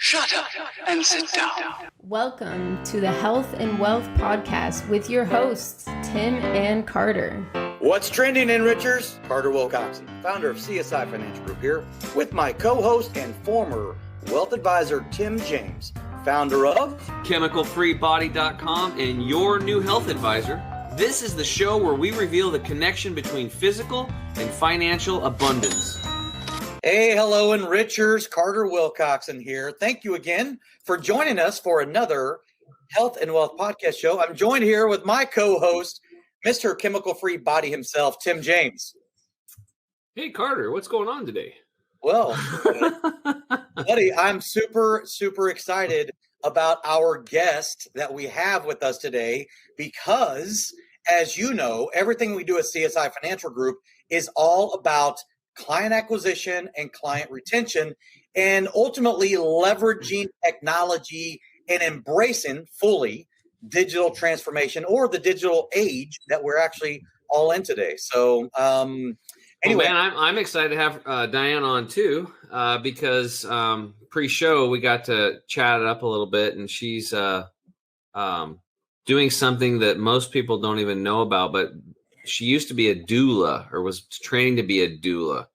Shut up and sit down. Welcome to the Health and Wealth Podcast with your hosts, Tim and Carter. What's trending, Enrichers? Carter Wilcoxon, founder of CSI Financial Group here, with my co-host and former wealth advisor, Tim James, founder of ChemicalFreeBody.com and your new health advisor. This is the show where we reveal the connection between physical and financial abundance. Hey, hello, Enrichers. Carter Wilcoxon here. Thank you again for joining us for another Health and Wealth Podcast show. I'm joined here with my co-host, Mr. Chemical Free Body himself, Tim James. Hey, Carter, what's going on today? Well, buddy, I'm super excited about our guest that we have with us today because, as you know, everything we do at CSI Financial Group is all about client acquisition and client retention, and ultimately leveraging technology and embracing fully digital transformation or the digital age that we're actually all in today. So anyway, man, I'm excited to have Diane on too, because pre-show we got to chat it up a little bit, and she's doing something that most people don't even know about, but she used to be a doula, or was training to be a doula.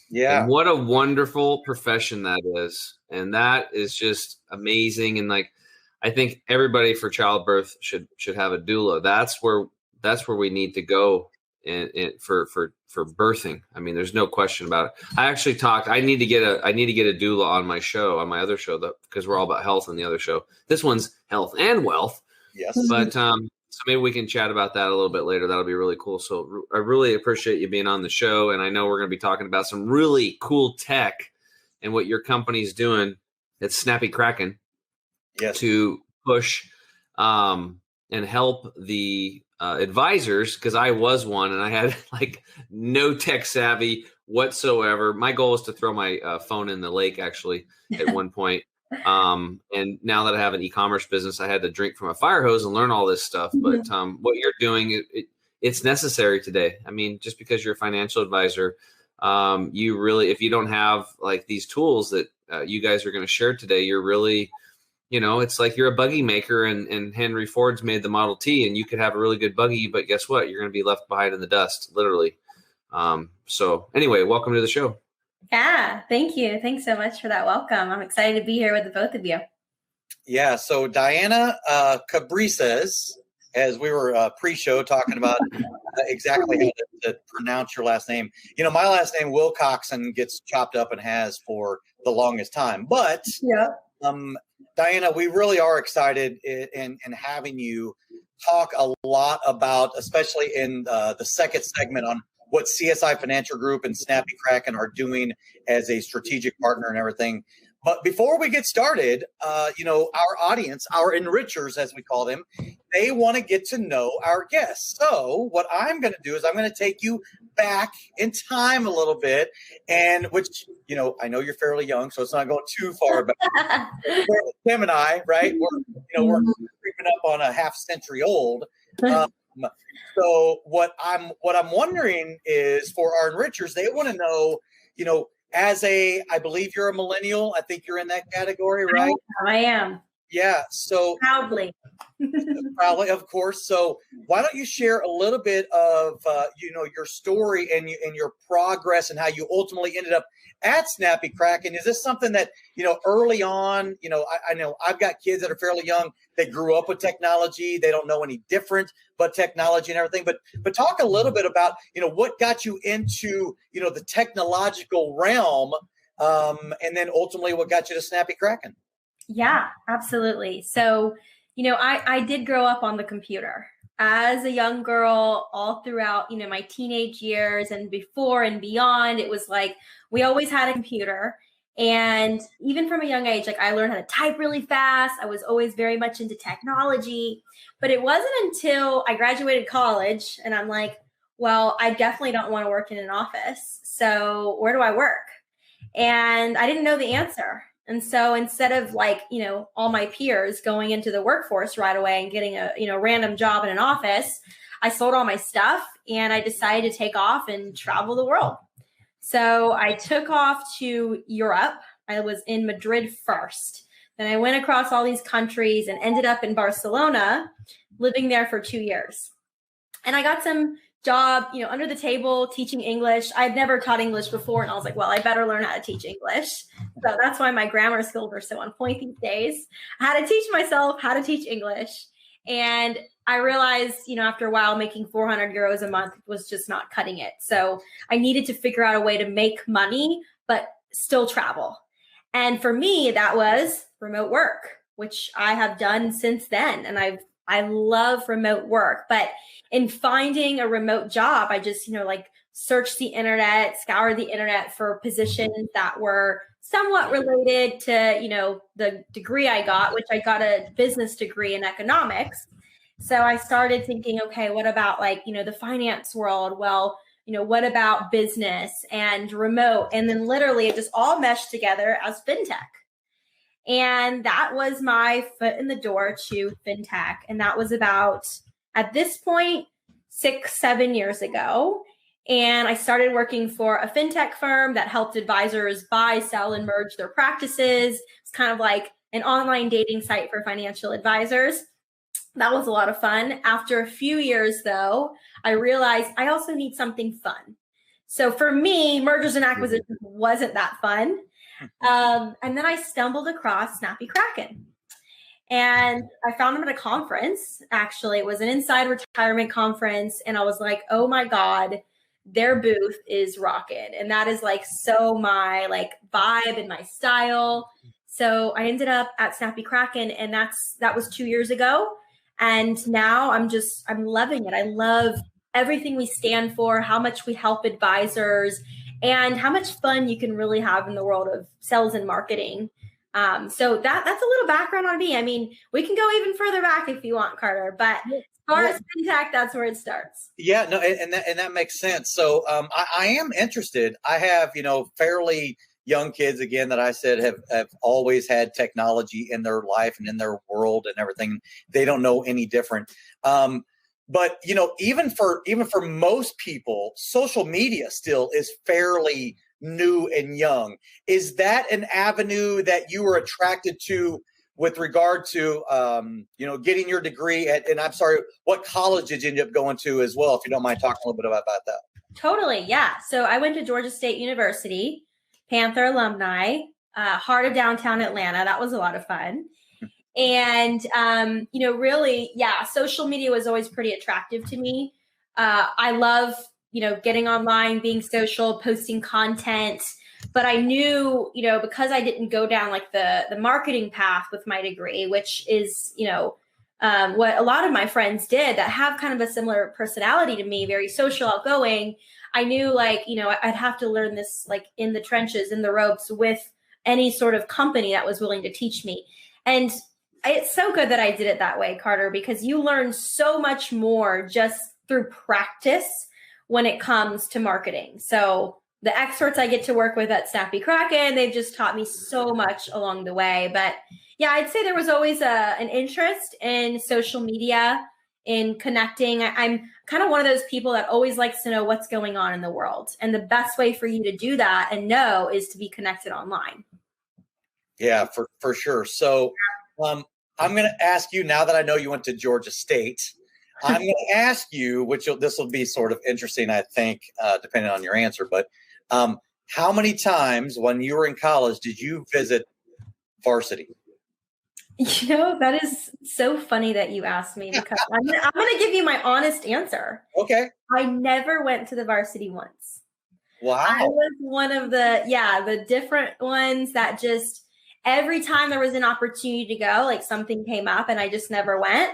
Yeah. And what a wonderful profession that is. And that is just amazing. And like, I think everybody for childbirth should have a doula. That's where we need to go for birthing. I mean, there's no question about it. I actually I need to get a doula on my show, on my other show, because we're all about health on the other show. This one's health and wealth. Yes. But so maybe we can chat about that a little bit later. That'll be really cool. So I really appreciate you being on the show. And I know we're going to be talking about some really cool tech and what your company's doing at Snappy Kraken. Yes. To push and help the advisors, because I was one and I had like no tech savvy whatsoever. My goal was to throw my phone in the lake actually at one point. And now that I have an e-commerce business, I had to drink from a fire hose and learn all this stuff. But what you're doing, it's necessary today. I mean, just because you're a financial advisor, you really, if you don't have like these tools that you guys are going to share today, you're really, it's like you're a buggy maker and Henry Ford's made the Model T, and you could have a really good buggy, but guess what? You're going to be left behind in the dust, literally. So anyway, welcome to the show. Yeah, thank you. Thanks so much for that welcome. I'm excited to be here with the both of you. Yeah, so Diana Cabrices, as we were pre-show talking about exactly how to pronounce your last name. My last name, Wilcoxon, gets chopped up and has for the longest time. But, yeah. Diana, we really are excited in having you talk a lot about, especially in the second segment, on what CSI Financial Group and Snappy Kraken are doing as a strategic partner and everything. But before we get started, our audience, our enrichers, as we call them, they want to get to know our guests. So what I'm going to do is I'm going to take you back in time a little bit, and which, I know you're fairly young, so it's not going too far back. Tim and I, right? We're creeping up on a half century old. So what I'm wondering is, for our enrichers, they want to know, I believe you're a millennial. I think you're in that category, right? I am. Yeah. So proudly, of course. So why don't you share a little bit of, your story and your progress and how you ultimately ended up at Snappy Kraken? Is this something that, early on, I know I've got kids that are fairly young. They grew up with technology. They don't know any different but technology and everything. But talk a little bit about, what got you into, the technological realm, and then ultimately what got you to Snappy Kraken. Yeah, absolutely. So, I did grow up on the computer as a young girl, all throughout, my teenage years and before and beyond. It was like we always had a computer. And even from a young age, like I learned how to type really fast. I was always very much into technology. But it wasn't until I graduated college and I'm like, well, I definitely don't want to work in an office. So where do I work? And I didn't know the answer. And so instead of all my peers going into the workforce right away and getting a random job in an office, I sold all my stuff and I decided to take off and travel the world. So I took off to Europe. I was in Madrid first. Then I went across all these countries and ended up in Barcelona, living there for 2 years. And I got some job, under the table teaching English. I'd never taught English before. And I was like, well, I better learn how to teach English. So that's why my grammar skills are so on point these days. I had to teach myself how to teach English. And I realized, after a while, making 400 euros a month was just not cutting it. So I needed to figure out a way to make money, but still travel. And for me, that was remote work, which I have done since then. And I love remote work, but in finding a remote job, I just, searched the internet, scoured the internet for positions that were somewhat related to, the degree I got, which I got a business degree in economics. So I started thinking, okay, what about the finance world? Well, what about business and remote? And then literally it just all meshed together as fintech. And that was my foot in the door to fintech. And that was about, at this point, 6-7 years ago. And I started working for a fintech firm that helped advisors buy, sell, and merge their practices. It's kind of like an online dating site for financial advisors. That was a lot of fun. After a few years, though, I realized I also need something fun. So for me, mergers and acquisitions wasn't that fun. And then I stumbled across Snappy Kraken. And I found them at a conference. Actually, it was an inside retirement conference. And I was like, oh my God, their booth is rocking. And that is so my vibe and my style. So I ended up at Snappy Kraken, and that was 2 years ago. And now I'm loving it. I love everything we stand for, how much we help advisors, and how much fun you can really have in the world of sales and marketing. So that's a little background on me. I mean, we can go even further back if you want, Carter, but as far as fintech, that's where it starts. Yeah, no, and that makes sense. So I am interested. I have, fairly young kids, again, that I said have always had technology in their life and in their world and everything. They don't know any different. But even for most people, social media still is fairly new and young. Is that an avenue that you were attracted to with regard to getting your degree at? And I'm sorry, what college did you end up going to as well, if you don't mind talking a little bit about that? Totally, yeah. So I went to Georgia State University, Panther alumni, heart of downtown Atlanta. That was a lot of fun. And, really, yeah, social media was always pretty attractive to me. I love, getting online, being social, posting content. But I knew, because I didn't go down the marketing path with my degree, which is, what a lot of my friends did that have kind of a similar personality to me, very social, outgoing. I knew I'd have to learn this in the trenches, in the ropes with any sort of company that was willing to teach me. And it's so good that I did it that way, Carter, because you learn so much more just through practice when it comes to marketing. So the experts I get to work with at Snappy Kraken, they've just taught me so much along the way. But yeah, I'd say there was always an interest in social media, in connecting. I'm kind of one of those people that always likes to know what's going on in the world. And the best way for you to do that and know is to be connected online. Yeah, for sure. So I'm going to ask you, now that I know you went to Georgia State, I'm going to ask you, this will be sort of interesting, I think, depending on your answer, but how many times when you were in college did you visit varsity? That is so funny that you asked me, because I'm going to give you my honest answer. Okay. I never went to the varsity once. Wow. I was one of the different ones that just every time there was an opportunity to go, something came up and I just never went.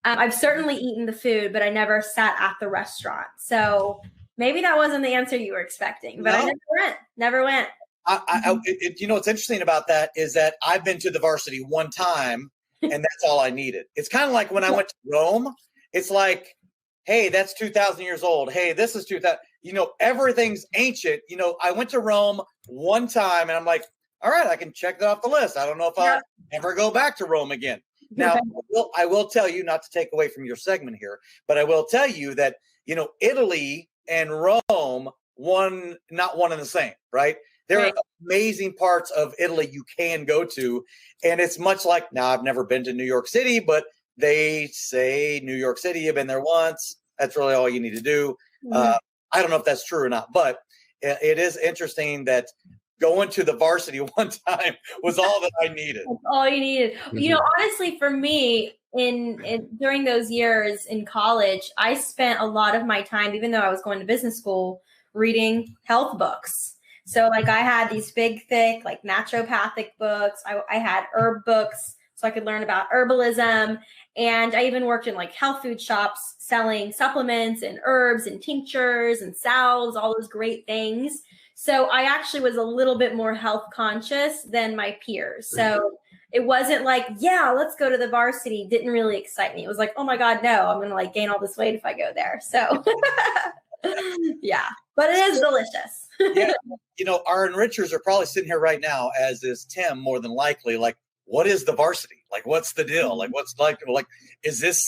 I've certainly eaten the food, but I never sat at the restaurant. So maybe that wasn't the answer you were expecting, but no. I never went. What's interesting about that is that I've been to the varsity one time and that's all I needed. It's kind of like when I went to Rome, it's like, hey, that's 2,000 years old. Hey, this is 2,000, everything's ancient. I went to Rome one time and I'm like, all right, I can check that off the list. I don't know if I'll ever go back to Rome again. Now, I will tell you, not to take away from your segment here, but I will tell you that, Italy and Rome, not one and the same, right? There are amazing parts of Italy you can go to. And it's much like, now I've never been to New York City, but they say New York City, you've been there once. That's really all you need to do. I don't know if that's true or not, but it is interesting that going to the varsity one time was all that I needed. That's all you needed. You know, honestly, for me, in during those years in college, I spent a lot of my time, even though I was going to business school, reading health books. So like I had these big, thick, like naturopathic books. I had herb books so I could learn about herbalism. And I even worked in like health food shops selling supplements and herbs and tinctures and salves, all those great things. So I actually was a little bit more health conscious than my peers. So it wasn't like, yeah, let's go to the varsity. Didn't really excite me. It was like, oh my God, no, I'm going to like gain all this weight if I go there. So yeah, but it is delicious. Yeah. You know, our enrichers are probably sitting here right now, as is Tim, more than likely, like, what is the varsity? Like, what's the deal? Like, what's like, is this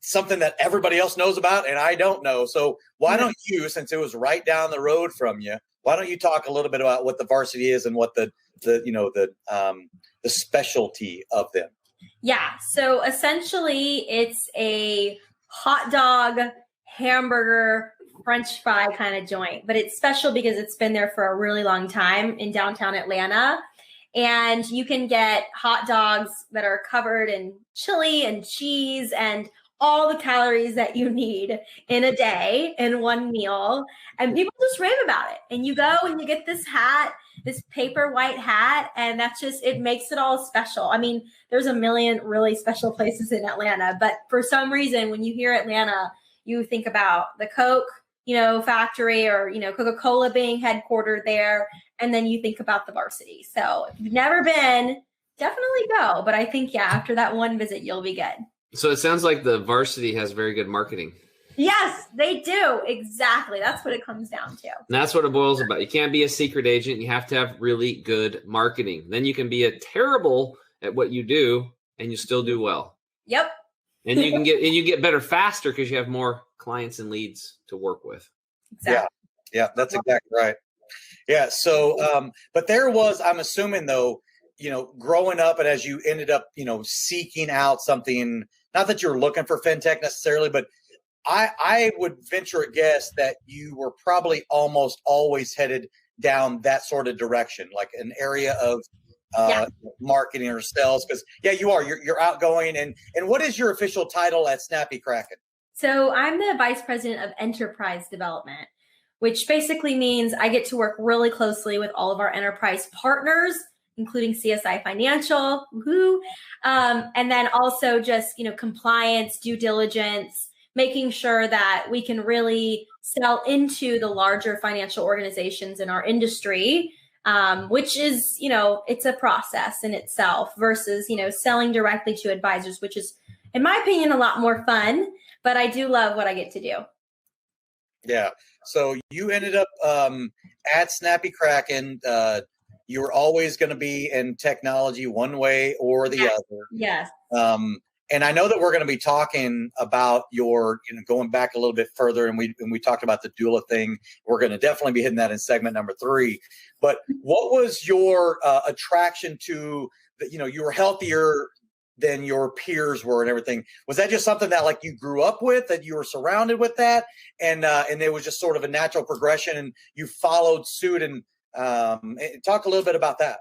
something that everybody else knows about and I don't know? So why don't you, since it was right down the road from you, why don't you talk a little bit about what the varsity is and what the specialty of them? Yeah. So essentially it's a hot dog, hamburger, French fry kind of joint, but it's special because it's been there for a really long time in downtown Atlanta. And you can get hot dogs that are covered in chili and cheese and all the calories that you need in a day in one meal. And people just rave about it. And you go and you get this hat, this paper white hat, and that's just, it makes it all special. I mean, there's a million really special places in Atlanta, but for some reason, when you hear Atlanta, you think about the Coke, factory, or, Coca-Cola being headquartered there. And then you think about the varsity. So if you've never been, definitely go. But I think, after that one visit, you'll be good. So it sounds like the varsity has very good marketing. Yes, they do. Exactly. That's what it comes down to. And that's what it boils about. You can't be a secret agent. You have to have really good marketing. Then you can be terrible at what you do and you still do well. Yep. And you get better faster because you have more clients and leads to work with. Exactly. Yeah, that's exactly right. Yeah. So, but there was, I'm assuming though, growing up and as you ended up, seeking out something, not that you're looking for fintech necessarily, but I would venture a guess that you were probably almost always headed down that sort of direction, like an area of marketing or sales. Because you are, you're outgoing. And what is your official title at Snappy Kraken? So I'm the vice president of enterprise development, which basically means I get to work really closely with all of our enterprise partners, including CSI Financial, and then also just, compliance, due diligence, making sure that we can really sell into the larger financial organizations in our industry, which is, it's a process in itself versus, selling directly to advisors, which is, in my opinion, a lot more fun, but I do love what I get to do. Yeah. So you ended up at Snappy Kraken. You were always going to be in technology one way or the other. Yes. And I know that we're going to be talking about your, going back a little bit further, and we talked about the doula thing. We're going to definitely be hitting that in segment number 3. But what was your attraction to, you were healthier than your peers were and everything? Was that just something that like you grew up with, that you were surrounded with that, and it was just sort of a natural progression and you followed suit? And talk a little bit about that.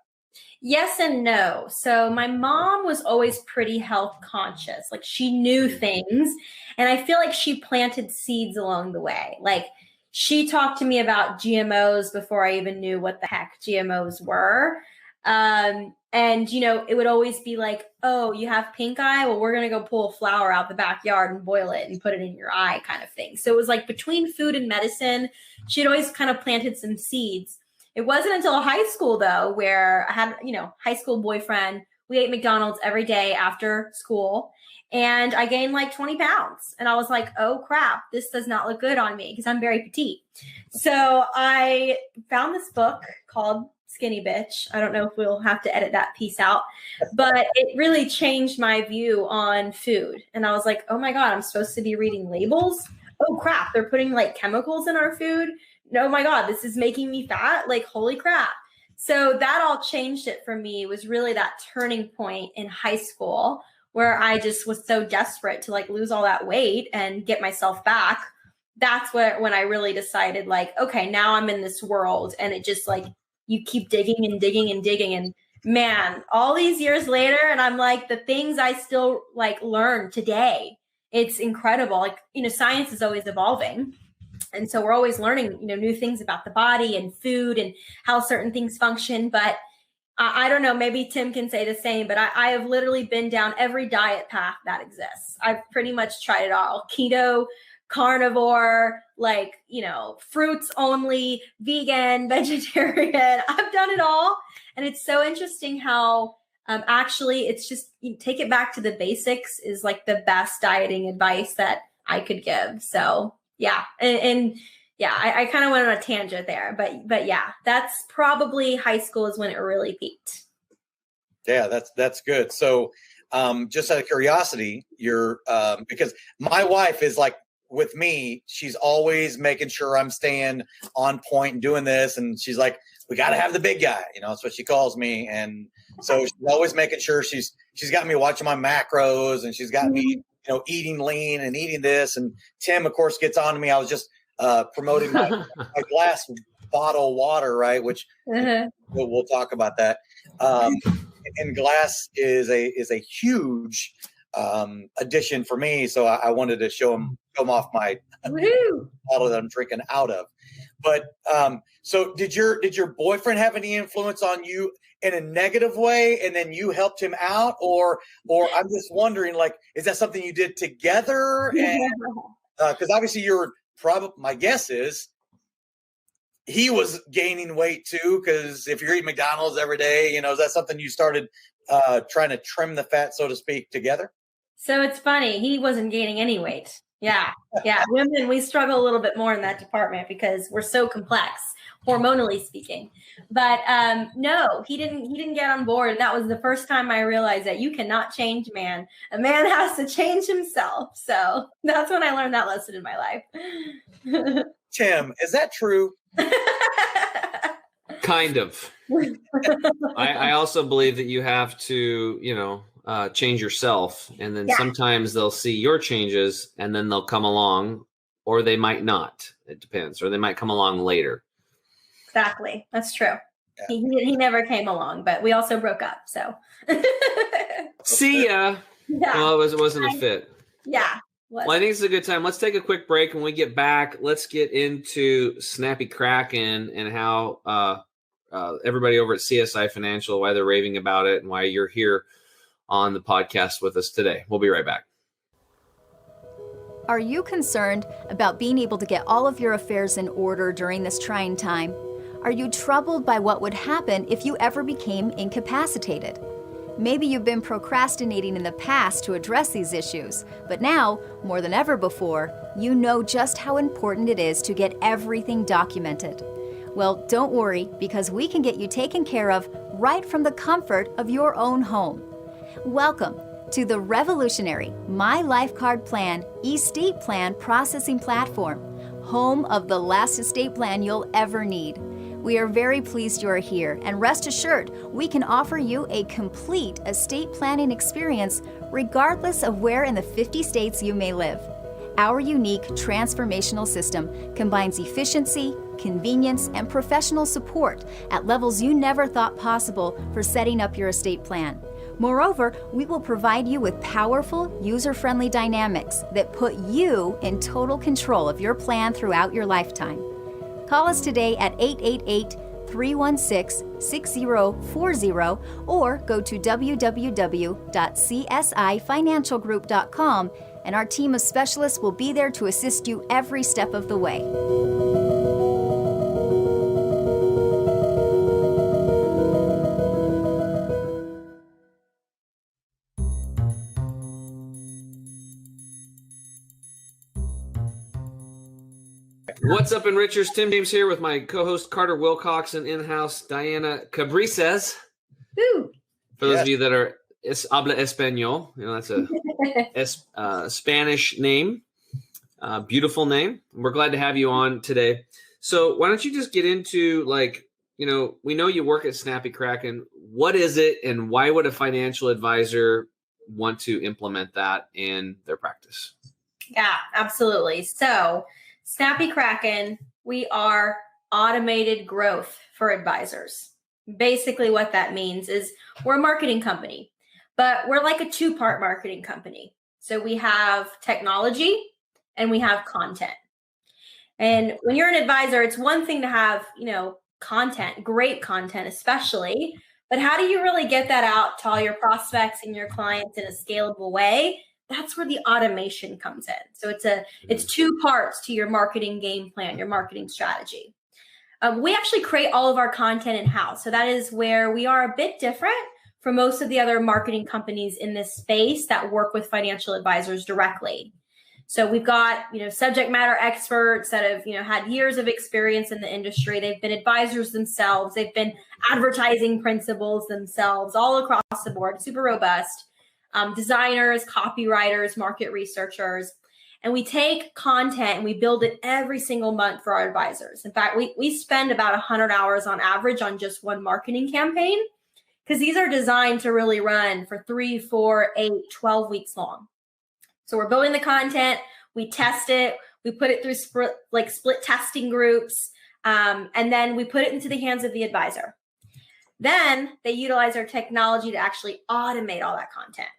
Yes and no. So my mom was always pretty health conscious. Like she knew things, and I feel like she planted seeds along the way. Like she talked to me about GMOs before I even knew what the heck GMOs were. And, it would always be like, oh, you have pink eye? Well, we're going to go pull a flower out the backyard and boil it and put it in your eye kind of thing. So it was like between food and medicine, she'd always kind of planted some seeds. It wasn't until high school, though, where I had, high school boyfriend. We ate McDonald's every day after school, and I gained like 20 pounds. And I was like, oh, crap, this does not look good on me because I'm very petite. So I found this book called Skinny Bitch. I don't know if we'll have to edit that piece out, but it really changed my view on food. And I was like, oh, my God, I'm supposed to be reading labels. Oh, crap, they're putting like chemicals in our food. oh my God, this is making me fat. Like, holy crap. So that all changed it for me. It was really that turning point in high school where I just was so desperate to like lose all that weight and get myself back. That's when I really decided like, okay, now I'm in this world, and it just like, you keep digging and digging and digging. And man, all these years later, and I'm like, the things I still like learn today, it's incredible. Like, science is always evolving. And so we're always learning, new things about the body and food and how certain things function. But I don't know, maybe Tim can say the same, but I have literally been down every diet path that exists. I've pretty much tried it all. Keto, carnivore, like, fruits only, vegan, vegetarian. I've done it all. And it's so interesting how actually it's just, you take it back to the basics is like the best dieting advice that I could give. So yeah. And yeah, I kind of went on a tangent there, but yeah, that's probably high school is when it really peaked. Yeah, that's good. So just out of curiosity, you're because my wife is like with me, she's always making sure I'm staying on point and doing this. And she's like, we got to have the big guy, that's what she calls me. And so she's always making sure she's got me watching my macros, and she's got me, eating lean and eating this. And Tim, of course, gets on to me. I was just promoting my glass bottle water, right? Which we'll talk about that. And glass is a huge addition for me. So I wanted to show him off my bottle that I'm drinking out of. But so did your boyfriend have any influence on you in a negative way, and then you helped him out, or I'm just wondering, like, is that something you did together? And because obviously you're probably, my guess is he was gaining weight too, because if you're eating McDonald's every day, is that something you started trying to trim the fat, so to speak, together? So it's funny, he wasn't gaining any weight. Yeah. Women, we struggle a little bit more in that department because we're so complex, hormonally speaking. But no, he didn't get on board. And that was the first time I realized that you cannot change a man. A man has to change himself. So that's when I learned that lesson in my life. Tim, is that true? Kind of. I also believe that you have to, change yourself, and then sometimes they'll see your changes and then they'll come along, or they might not. It depends, or they might come along later. Exactly. That's true. Yeah. He never came along, but we also broke up. So see ya. Yeah. Well, it wasn't a fit. Yeah. Well, I think it's a good time. Let's take a quick break. When we get back, let's get into Snappy Kraken and how everybody over at CSI Financial, why they're raving about it, and why you're here on the podcast with us today. We'll be right back. Are you concerned about being able to get all of your affairs in order during this trying time? Are you troubled by what would happen if you ever became incapacitated? Maybe you've been procrastinating in the past to address these issues, but now, more than ever before, you know just how important it is to get everything documented. Well, don't worry, because we can get you taken care of right from the comfort of your own home. Welcome to the revolutionary My Life Card Plan estate plan processing platform, home of the last estate plan you'll ever need. We are very pleased you are here, and rest assured, we can offer you a complete estate planning experience regardless of where in the 50 states you may live. Our unique transformational system combines efficiency, convenience, and professional support at levels you never thought possible for setting up your estate plan. Moreover, we will provide you with powerful, user-friendly dynamics that put you in total control of your plan throughout your lifetime. Call us today at 888-316-6040 or go to www.csifinancialgroup.com, and our team of specialists will be there to assist you every step of the way. What's up, Enrichers? Tim James here with my co-host Carter Wilcox and in-house Diana Cabrices. Woo. For those of you that are habla español, that's a Spanish name, beautiful name. We're glad to have you on today. So why don't you just get into we know you work at Snappy Kraken. What is it, and why would a financial advisor want to implement that in their practice? Yeah, absolutely. So Snappy Kraken, we are automated growth for advisors. Basically what that means is we're a marketing company, but we're like a two-part marketing company. So we have technology and we have content. And when you're an advisor, it's one thing to have, content, great content especially, but how do you really get that out to all your prospects and your clients in a scalable way? That's where the automation comes in. So it's two parts to your marketing game plan, your marketing strategy. We actually create all of our content in-house. So that is where we are a bit different from most of the other marketing companies in this space that work with financial advisors directly. So we've got, subject matter experts that have, had years of experience in the industry. They've been advisors themselves. They've been advertising principals themselves, all across the board, super robust. Designers, copywriters, market researchers. And we take content and we build it every single month for our advisors. In fact, we spend about 100 hours on average on just one marketing campaign, because these are designed to really run for 3, 4, 8, 12 weeks long. So we're building the content, we test it, we put it through split testing groups, and then we put it into the hands of the advisor. Then they utilize our technology to actually automate all that content,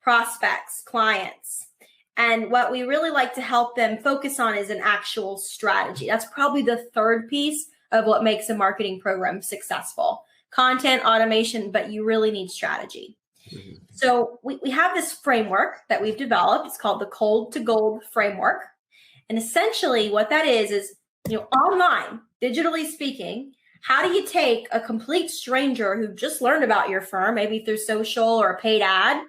prospects, clients. And what we really like to help them focus on is an actual strategy. That's probably the third piece of what makes a marketing program successful. Content, automation, but you really need strategy. Mm-hmm. So we have this framework that we've developed. It's called the Cold to Gold framework. And essentially what that is, online, digitally speaking, how do you take a complete stranger who just learned about your firm, maybe through social or a paid ad,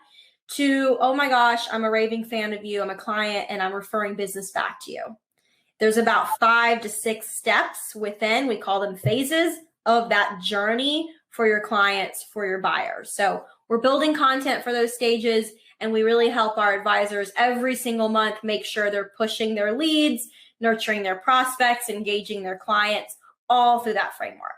to, oh my gosh, I'm a raving fan of you, I'm a client, and I'm referring business back to you. There's about 5 to 6 steps within, we call them phases, of that journey for your clients, for your buyers. So we're building content for those stages, and we really help our advisors every single month make sure they're pushing their leads, nurturing their prospects, engaging their clients, all through that framework.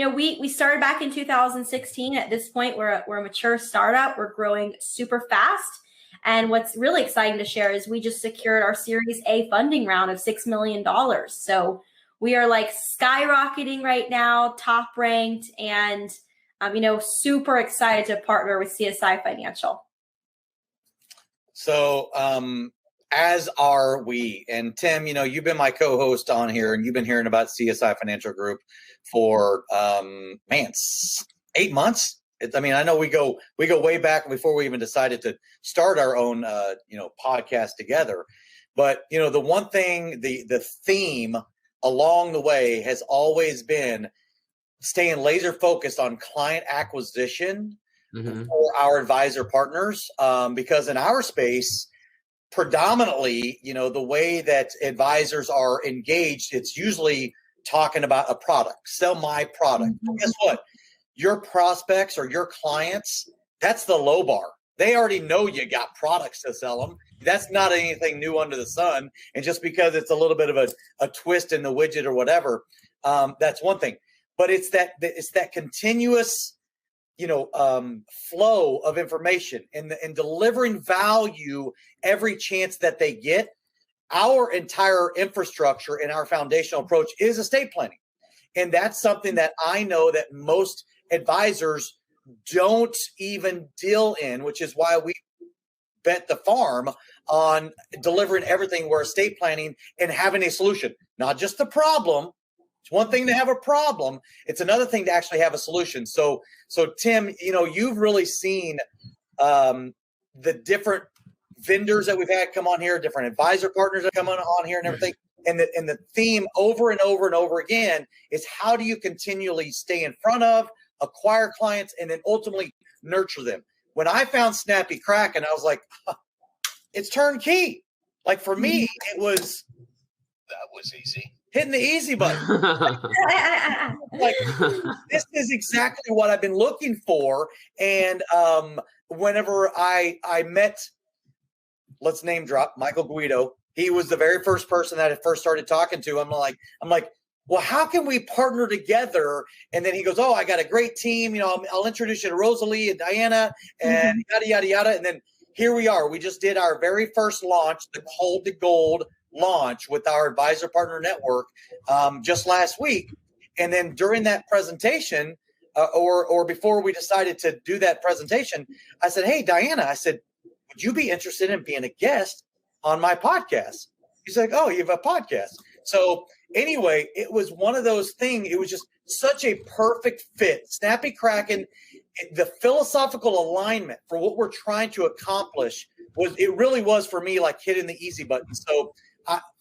We started back in 2016. At this point, we're a mature startup. We're growing super fast. And what's really exciting to share is we just secured our Series A funding round of $6 million. So we are skyrocketing right now, top ranked, and super excited to partner with CSI Financial. So as are we. And Tim, you've been my co-host on here, and you've been hearing about CSI Financial Group for 8 months. I know we go way back before we even decided to start our own podcast together. But the one thing, the theme along the way has always been staying laser focused on client acquisition for our advisor partners, because in our space, predominantly, the way that advisors are engaged, it's usually talking about a product, sell my product. Well, guess what? Your prospects or your clients, that's the low bar. They already know you got products to sell them. That's not anything new under the sun. And just because it's a little bit of a twist in the widget or whatever, that's one thing. But it's that continuous, flow of information and delivering value every chance that they get. Our entire infrastructure and our foundational approach is estate planning. And that's something that I know that most advisors don't even deal in, which is why we bet the farm on delivering everything. We're estate planning and having a solution, not just the problem. It's one thing to have a problem. It's another thing to actually have a solution. So Tim, you've really seen the different vendors that we've had come on here, different advisor partners that come on here and everything. And the theme over and over and over again is how do you continually stay in front of, acquire clients, and then ultimately nurture them. When I found Snappy Kraken, I was like, it's turnkey. Like for me, that was easy. Hitting the easy button. Like, this is exactly what I've been looking for. And whenever I met, let's name drop Michael Guido, He was the very first person that I first started talking to. I'm like, well, how can we partner together? And then he goes, oh, I got a great team. You know, I'll introduce you to Rosalie and Diana and yada, yada, yada. And then here we are. We just did our very first launch, the Cold to Gold launch with our advisor partner network just last week. And then during that presentation or before we decided to do that presentation, I said, hey, Diana, I said, would you be interested in being a guest on my podcast? He's like, oh, you have a podcast. So anyway, it was one of those things. It was just such a perfect fit. Snappy Kraken, the philosophical alignment for what we're trying to accomplish it really was for me like hitting the easy button. So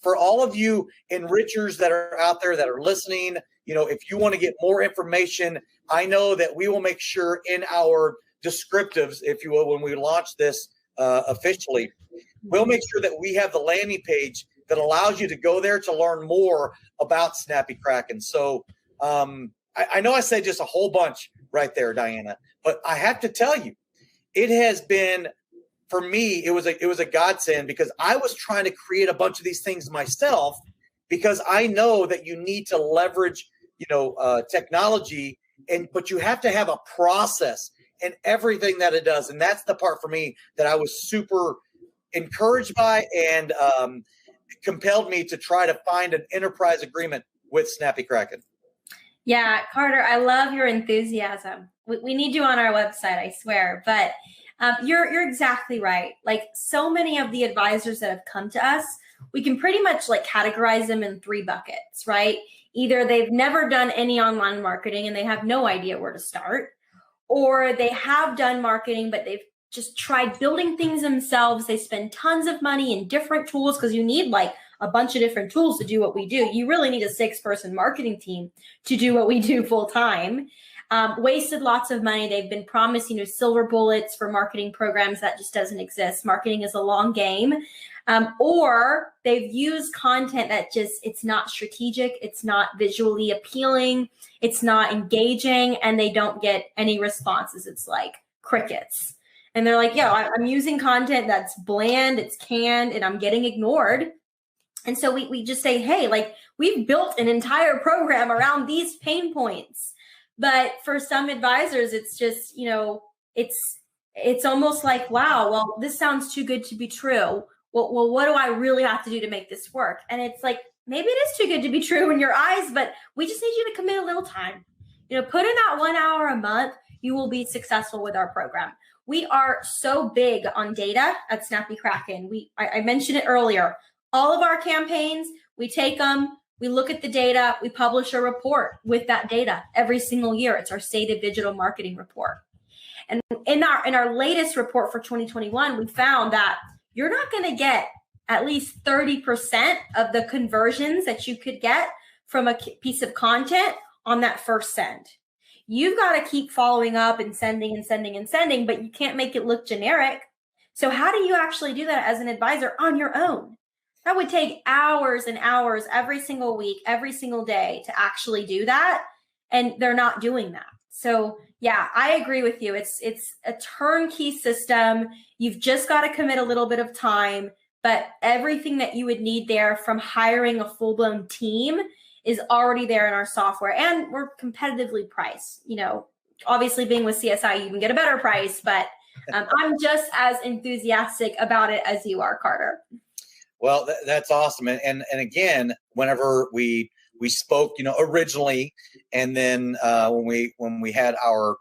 for all of you enrichers that are out there that are listening, you know, if you want to get more information, I know that we will make sure in our descriptives, if you will, when we launch this officially, we'll make sure that we have the landing page that allows you to go there to learn more about Snappy Kraken. So I know I said just a whole bunch right there, Diana, but I have to tell you, it has been, for me, it was a godsend because I was trying to create a bunch of these things myself because I know that you need to leverage, you know, technology, but you have to have a process and everything that it does. And that's the part for me that I was super encouraged by and compelled me to try to find an enterprise agreement with Snappy Kraken. Yeah, Carter, I love your enthusiasm. We need you on our website, I swear. But you're exactly right. Like so many of the advisors that have come to us, we can pretty much like categorize them in 3 buckets, right? Either they've never done any online marketing and they have no idea where to start, or they have done marketing, but they've just tried building things themselves. They spend tons of money in different tools because you need like a bunch of different tools to do what we do. You really need a 6-person marketing team to do what we do full time. Wasted lots of money. They've been promised, you know, silver bullets for marketing programs. That just doesn't exist. Marketing is a long game. Or they've used content that just, it's not strategic. It's not visually appealing. It's not engaging, and they don't get any responses. It's like crickets. And they're like, yo, I'm using content that's bland, it's canned, and I'm getting ignored. And so we just say, hey, like we've built an entire program around these pain points. But for some advisors, it's just, you know, it's almost like, wow, well, this sounds too good to be true. Well, what do I really have to do to make this work? And it's like, maybe it is too good to be true in your eyes, but we just need you to commit a little time. You know, put in that 1 hour a month, you will be successful with our program. We are so big on data at Snappy Kraken. I mentioned it earlier. All of our campaigns, we take them, we look at the data, we publish a report with that data every single year. It's our State of Digital Marketing report. And in our latest report for 2021, we found that you're not going to get at least 30% of the conversions that you could get from a piece of content on that first send. You've got to keep following up and sending and sending and sending, but you can't make it look generic. So how do you actually do that as an advisor on your own? That would take hours and hours every single week, every single day to actually do that. And they're not doing that. So yeah, I agree with you. It's a turnkey system. You've just got to commit a little bit of time, but everything that you would need there, from hiring a full-blown team, is already there in our software, and we're competitively priced. You know, obviously being with CSI, you can get a better price, but I'm just as enthusiastic about it as you are, Carter. Well, that's awesome. And again, whenever we spoke, you know, originally, and then when we had our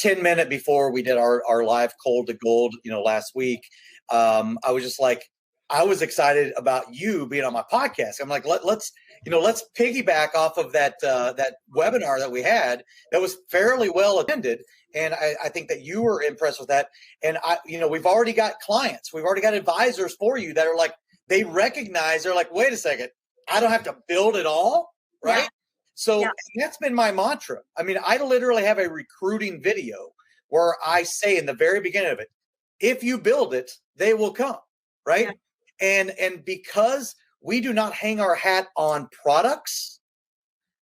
10-minute before we did our live Cold to Gold, you know, last week, I was just like, I was excited about you being on my podcast. I'm like, let's piggyback off of that webinar that we had that was fairly well attended. And I think that you were impressed with that. And we've already got clients, we've already got advisors for you that are like, they recognize, they're like, wait a second, I don't have to build it all, right? Yeah. So that's been my mantra. I mean, I literally have a recruiting video where I say in the very beginning of it, if you build it, they will come, right? Yeah. And because we do not hang our hat on products,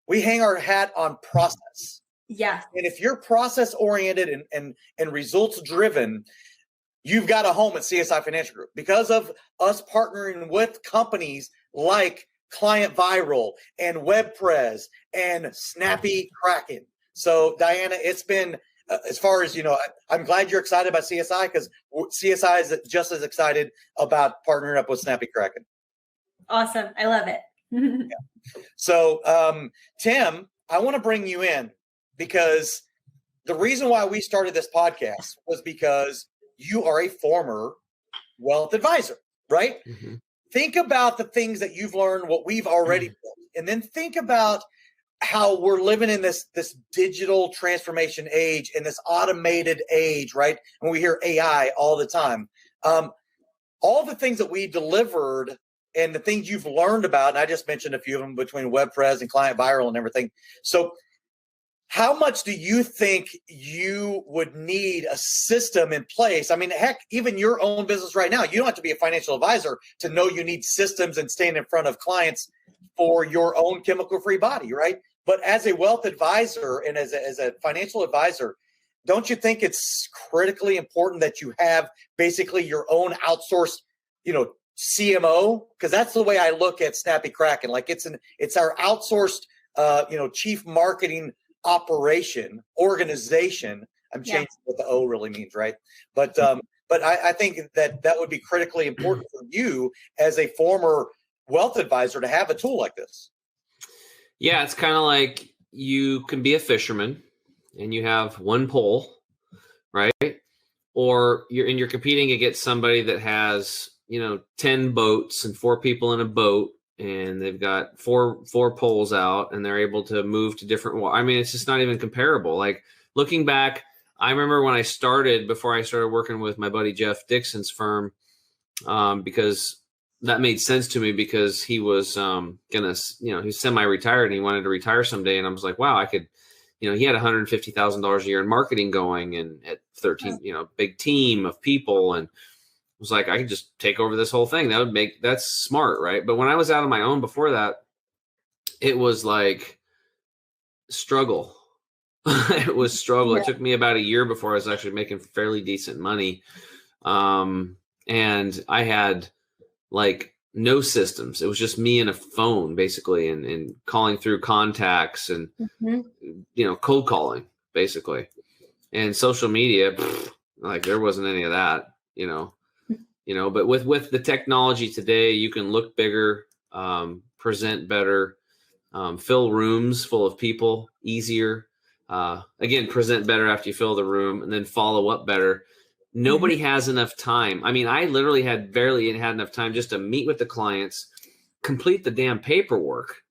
we hang our hat on process. Yeah. And if you're process oriented and results driven, you've got a home at CSI Financial Group because of us partnering with companies like Client Viral and WebPrez and Snappy Kraken. So Diana, it's been, as far as, I'm glad you're excited about CSI, because CSI is just as excited about partnering up with Snappy Kraken. Awesome. I love it. Yeah. So, Tim, I want to bring you in because the reason why we started this podcast was because you are a former wealth advisor, right? Mm-hmm. Think about the things that you've learned, what we've already built, and then think about how we're living in this digital transformation age, in this automated age, right? And we hear AI all the time. All the things that we delivered and the things you've learned about, and I just mentioned a few of them between WebPrez and Client Viral and everything. So how much do you think you would need a system in place? I mean, heck, even your own business right now, you don't have to be a financial advisor to know you need systems and staying in front of clients for your own chemical-free body, right? But as a wealth advisor and as a financial advisor, don't you think it's critically important that you have basically your own outsourced, CMO? Because that's the way I look at Snappy Kraken. Like it's our outsourced, chief marketing operation organization. I'm changing what the O really means, right? But I think that would be critically important for you as a former wealth advisor to have a tool like this. Yeah, it's kind of like you can be a fisherman and you have one pole, right? Or you're competing against somebody that has 10 boats and 4 people in a boat, and they've got four poles out, and they're able to move to different. I mean, it's just not even comparable. Like looking back, I remember when before I started working with my buddy Jeff Dixon's firm, because that made sense to me, because he was he's semi-retired and he wanted to retire someday, and I was like, wow, I could. He had $150,000 a year in marketing going, and at 13, big team of people, and was like, I could just take over this whole thing. That's smart, right? But when I was out on my own before that, it was like struggle. It was struggle. Yeah. It took me about a year before I was actually making fairly decent money. And I had like no systems. It was just me and a phone basically, and calling through contacts and, cold calling basically, and social media. Like there wasn't any of that, but with the technology today, you can look bigger, present better, fill rooms full of people easier. Again, present better after you fill the room, and then follow up better. Nobody has enough time. I mean, I literally barely had enough time just to meet with the clients, complete the damn paperwork,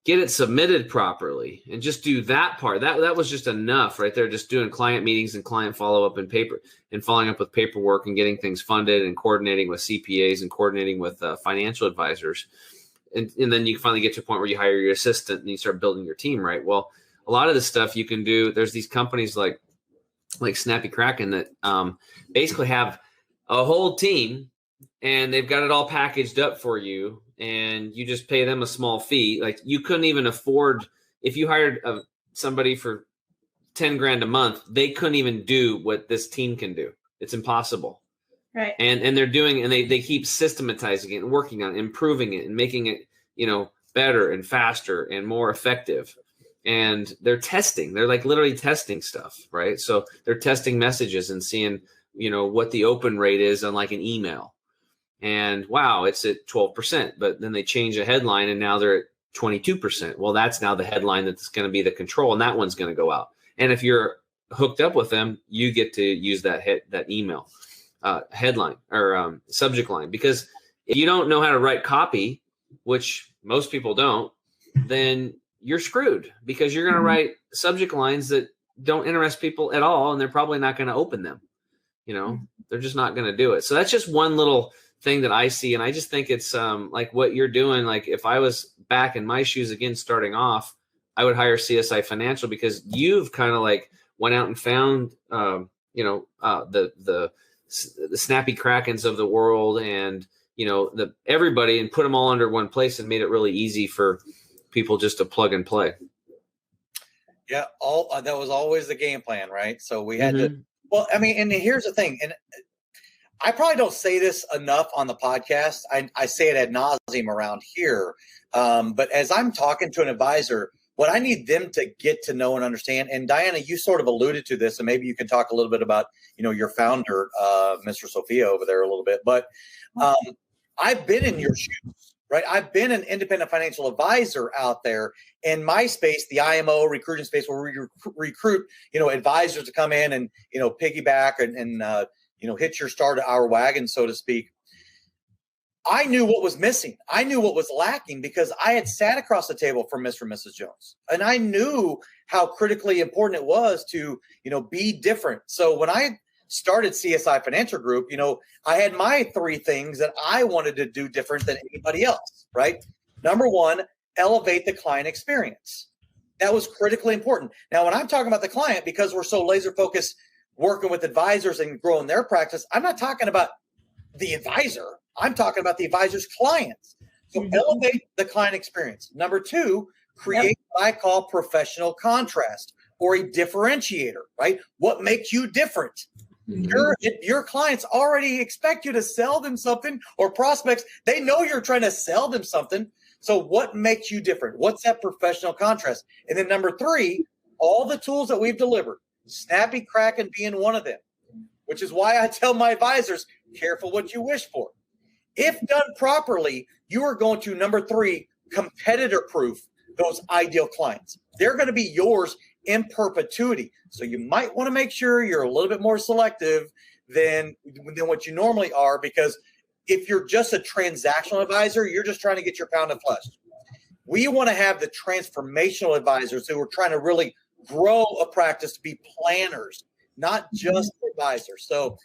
get it submitted properly, and just do that part. That was just enough right there, just doing client meetings and client follow-up and following up with paperwork and getting things funded and coordinating with CPAs and coordinating with financial advisors. And then you finally get to a point where you hire your assistant and you start building your team, right? Well, a lot of this stuff you can do. There's these companies like Snappy Kraken that basically have a whole team, and they've got it all packaged up for you, and you just pay them a small fee. Like you couldn't even afford, if you hired somebody for 10 grand a month, they couldn't even do what this team can do. It's impossible. Right. And they're doing, and they keep systematizing it and working on it, improving it and making it, better and faster and more effective. And they're testing. They're like literally testing stuff, right? So they're testing messages and seeing, what the open rate is on like an email. And wow, it's at 12%. But then they change a headline and now they're at 22%. Well, that's now the headline that's going to be the control, and that one's going to go out. And if you're hooked up with them, you get to use that email headline or subject line. Because if you don't know how to write copy, which most people don't, then you're screwed, because you're going to write subject lines that don't interest people at all, and they're probably not going to open them. They're just not going to do it. So that's just one little thing that I see. And I just think it's like what you're doing. Like if I was back in my shoes again, starting off, I would hire CSI Financial, because you've kind of like went out and found, the Snappy Krakens of the world, and, everybody, and put them all under one place and made it really easy for people just to plug and play. Yeah. That was always the game plan, right? So we had to, well, I mean, and here's the thing, and I probably don't say this enough on the podcast. I say it ad nauseum around here. But as I'm talking to an advisor, what I need them to get to know and understand, and Diana, you sort of alluded to this, and maybe you can talk a little bit about, your founder, Mr. Sophia over there a little bit, but I've been in your shoes, right? I've been an independent financial advisor out there in my space, the IMO recruiting space, where we recruit, advisors to come in and, piggyback and hit your star to our wagon, so to speak. I knew what was missing. I knew what was lacking because I had sat across the table from Mr. and Mrs. Jones, and I knew how critically important it was to, be different. So when I started CSI Financial Group, I had my 3 things that I wanted to do different than anybody else, right? Number 1, elevate the client experience. That was critically important. Now, when I'm talking about the client, because we're so laser focused working with advisors and growing their practice, I'm not talking about the advisor. I'm talking about the advisor's clients. So elevate the client experience. Number 2, create what I call professional contrast or a differentiator, right? What makes you different? Your clients already expect you to sell them something, or prospects, they know you're trying to sell them something. So what makes you different? What's that professional contrast? And then number 3, all the tools that we've delivered, Snappy Kraken being one of them, which is why I tell my advisors, careful what you wish for. If done properly, you are going to, number 3, competitor proof those ideal clients. They're going to be yours in perpetuity. So you might want to make sure you're a little bit more selective than what you normally are, because if you're just a transactional advisor, you're just trying to get your pound of flesh. We want to have the transformational advisors who are trying to really grow a practice to be planners, not just advisors. So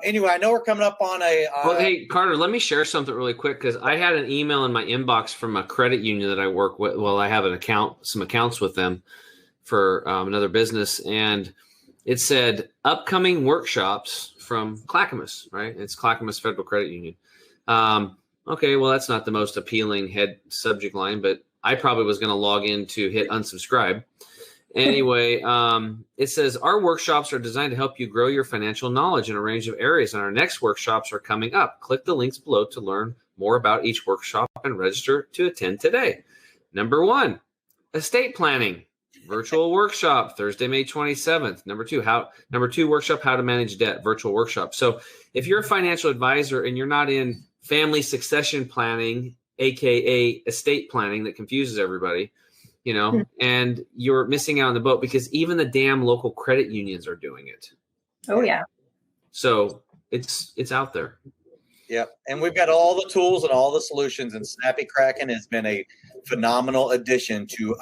anyway, I know we're coming up on a well, hey, Carter, let me share something really quick, because I had an email in my inbox from a credit union that I work with. Well, I have some accounts with them for another business, and it said upcoming workshops from Clackamas, right? It's Clackamas Federal Credit Union. Okay, well, that's not the most appealing head subject line, but I probably was going to log in to hit unsubscribe. Anyway, it says our workshops are designed to help you grow your financial knowledge in a range of areas, and our next workshops are coming up. Click the links below to learn more about each workshop and register to attend today. Number 1, estate planning, virtual workshop, Thursday, May 27th. Number 2 workshop, how to manage debt, virtual workshop. So if you're a financial advisor and you're not in family succession planning, AKA estate planning, that confuses everybody, and you're missing out on the boat, because even the damn local credit unions are doing it. Oh, yeah. So it's out there. Yep. And we've got all the tools and all the solutions, and Snappy Kraken has been a phenomenal addition to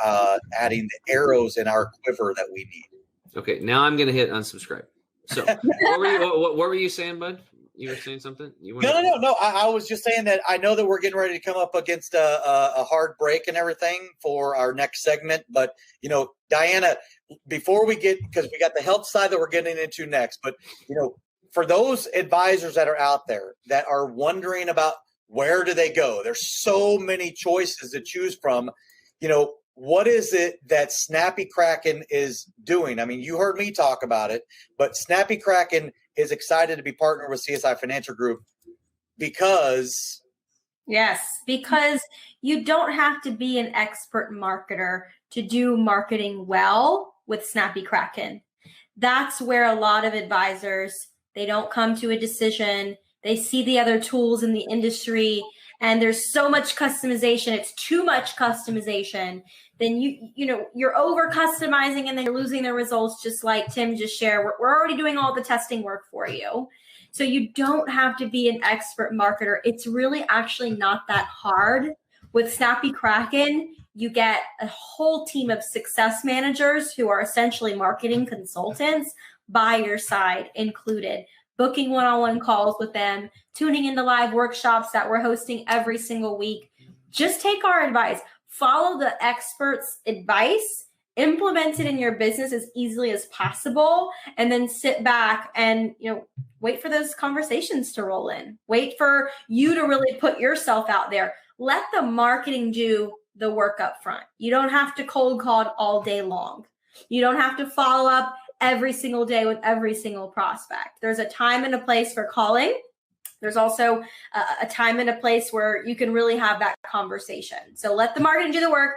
adding the arrows in our quiver that we need. Okay. Now I'm going to hit unsubscribe. So what were you saying, bud? You were saying something? No. I was just saying that I know that we're getting ready to come up against a hard break and everything for our next segment. But, Diana, before we because we got the health side that we're getting into next. But, for those advisors that are out there that are wondering about where do they go, there's so many choices to choose from. What is it that Snappy Kraken is doing? I mean, you heard me talk about it, but Snappy Kraken is excited to be partnered with CSI Financial Group because you don't have to be an expert marketer to do marketing well with Snappy Kraken. That's where a lot of advisors, they don't come to a decision. They see the other tools in the industry, and there's so much customization. It's too much customization. Then you're over customizing, and then you're losing the results, just like Tim just shared. We're already doing all the testing work for you. So you don't have to be an expert marketer. It's really actually not that hard. With Snappy Kraken, you get a whole team of success managers who are essentially marketing consultants by your side included, booking one-on-one calls with them, tuning into live workshops that we're hosting every single week. Just take our advice, follow the experts' advice, implement it in your business as easily as possible, and then sit back and, wait for those conversations to roll in. Wait for you to really put yourself out there. Let the marketing do the work up front. You don't have to cold call all day long. You don't have to follow up every single day with every single prospect. There's a time and a place for calling. There's also a time and a place where you can really have that conversation. So let the marketing do the work.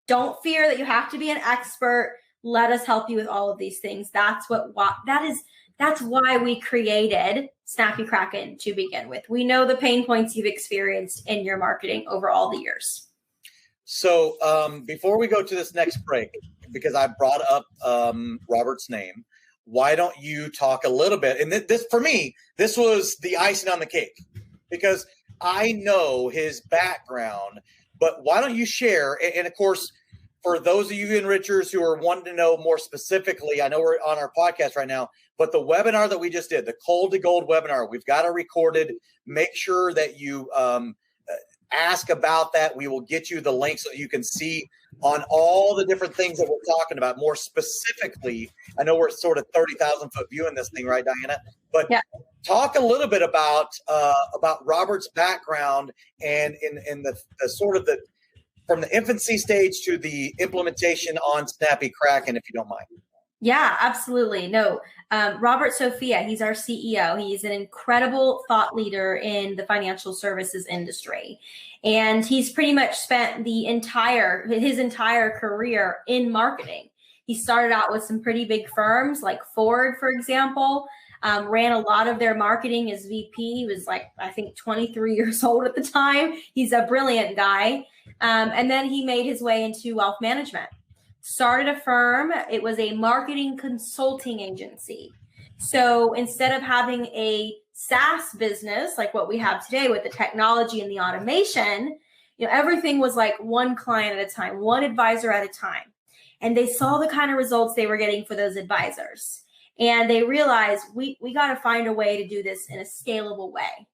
Don't fear that you have to be an expert. Let us help you with all of these things. That's why we created Snappy Kraken to begin with. We know the pain points you've experienced in your marketing over all the years. So before we go to this next break, because I brought up Robert's name, why don't you talk a little bit? And this, for me, this was the icing on the cake, because I know his background. But why don't you share? And of course, for those of you enrichers who are wanting to know more specifically, I know we're on our podcast right now, but the webinar that we just did, the Cold to Gold webinar, we've got it recorded. Make sure that you ask about that. We will get you the link so you can see on all the different things that we're talking about. More specifically, I know we're sort of 30,000 foot view in this thing, right, Diana? But yeah. Talk a little bit about Robert's background and in the sort of from the infancy stage to the implementation on Snappy Kraken, if you don't mind. Yeah, absolutely. No, Robert Sophia, he's our CEO. He's an incredible thought leader in the financial services industry. And he's pretty much spent his entire career in marketing. He started out with some pretty big firms like Ford, for example, ran a lot of their marketing as VP. He was I think 23 years old at the time. He's a brilliant guy. And then he made his way into wealth management. Started a firm. It was a marketing consulting agency. So instead of having a SaaS business like what we have today with the technology and the automation, everything was like one client at a time, one advisor at a time. And they saw the kind of results they were getting for those advisors. And they realized we got to find a way to do this in a scalable way.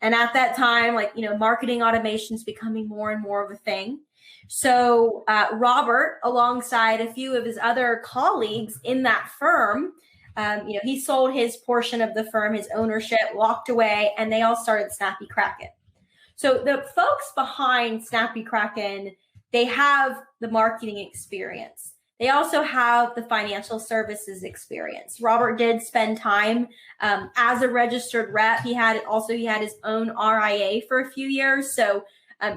And at that time, marketing automation is becoming more and more of a thing. So Robert, alongside a few of his other colleagues in that firm, he sold his portion of the firm, his ownership, walked away, and they all started Snappy Kraken. So the folks behind Snappy Kraken, they have the marketing experience. They also have the financial services experience. Robert did spend time as a registered rep. He had his own RIA for a few years. So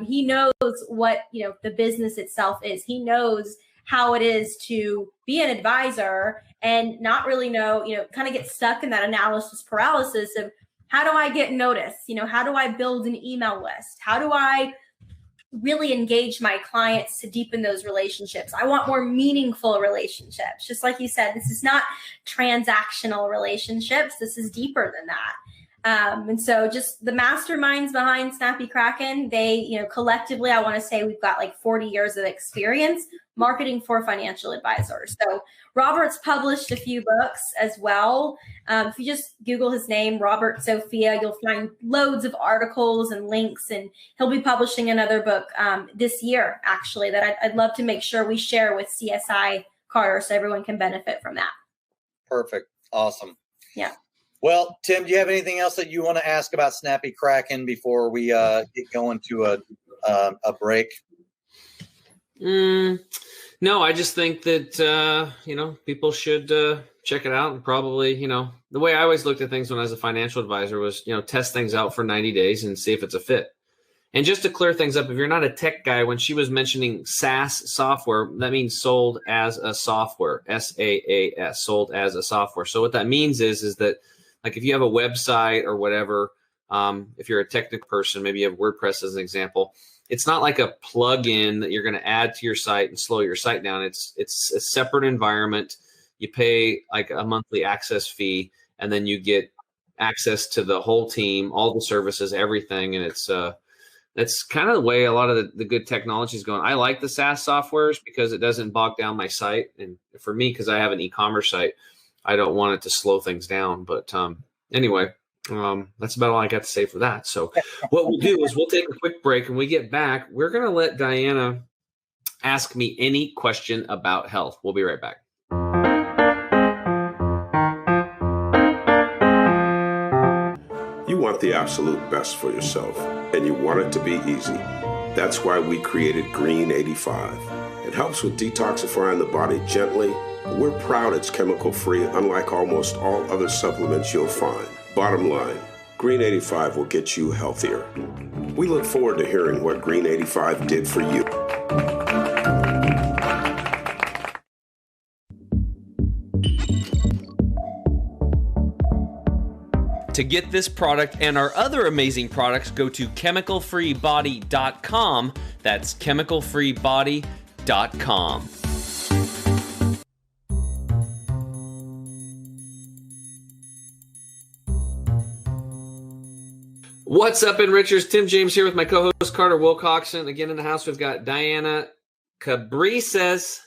he knows what, the business itself is. He knows how it is to be an advisor and not really know, kind of get stuck in that analysis paralysis of how do I get noticed? How do I build an email list? How do I really engage my clients to deepen those relationships? I want more meaningful relationships. Just like you said, this is not transactional relationships. This is deeper than that. And so just the masterminds behind Snappy Kraken, they, collectively, I want to say we've got 40 years of experience marketing for financial advisors. So Robert's published a few books as well. If you just Google his name, Robert Sophia, you'll find loads of articles and links, and he'll be publishing another book this year, actually, that I'd love to make sure we share with CSI Carter so everyone can benefit from that. Perfect. Awesome. Yeah. Well, Tim, do you have anything else that you want to ask about Snappy Kraken before we get going to a break? No, I just think that, people should check it out, and probably, the way I always looked at things when I was a financial advisor was, test things out for 90 days and see if it's a fit. And just to clear things up, if you're not a tech guy, when she was mentioning SaaS software, that means sold as a software, SaaS, sold as a software. So what that means is that if you have a website or whatever, if you're a technical person, maybe you have WordPress as an example, it's not like a plugin that you're going to add to your site and slow your site down. It's a separate environment. You pay a monthly access fee, and then you get access to the whole team, all the services, everything. And that's kind of the way a lot of the good technology is going. I like the SaaS softwares because it doesn't bog down my site. And for me, because I have an e-commerce site, I don't want it to slow things down. But anyway, that's about all I got to say for that. So what we'll do is we'll take a quick break, and when we get back, we're going to let Diana ask me any question about health. We'll be right back. You want the absolute best for yourself, and you want it to be easy. That's why we created Green 85, It helps with detoxifying the body gently. We're proud it's chemical-free, unlike almost all other supplements you'll find. Bottom line, Green 85 will get you healthier. We look forward to hearing what Green 85 did for you. To get this product and our other amazing products, go to chemicalfreebody.com. That's chemicalfreebody.com. What's up, Enrichers? Tim James here with my co-host Carter Wilcoxon. Again in the house, we've got Diana Cabrices.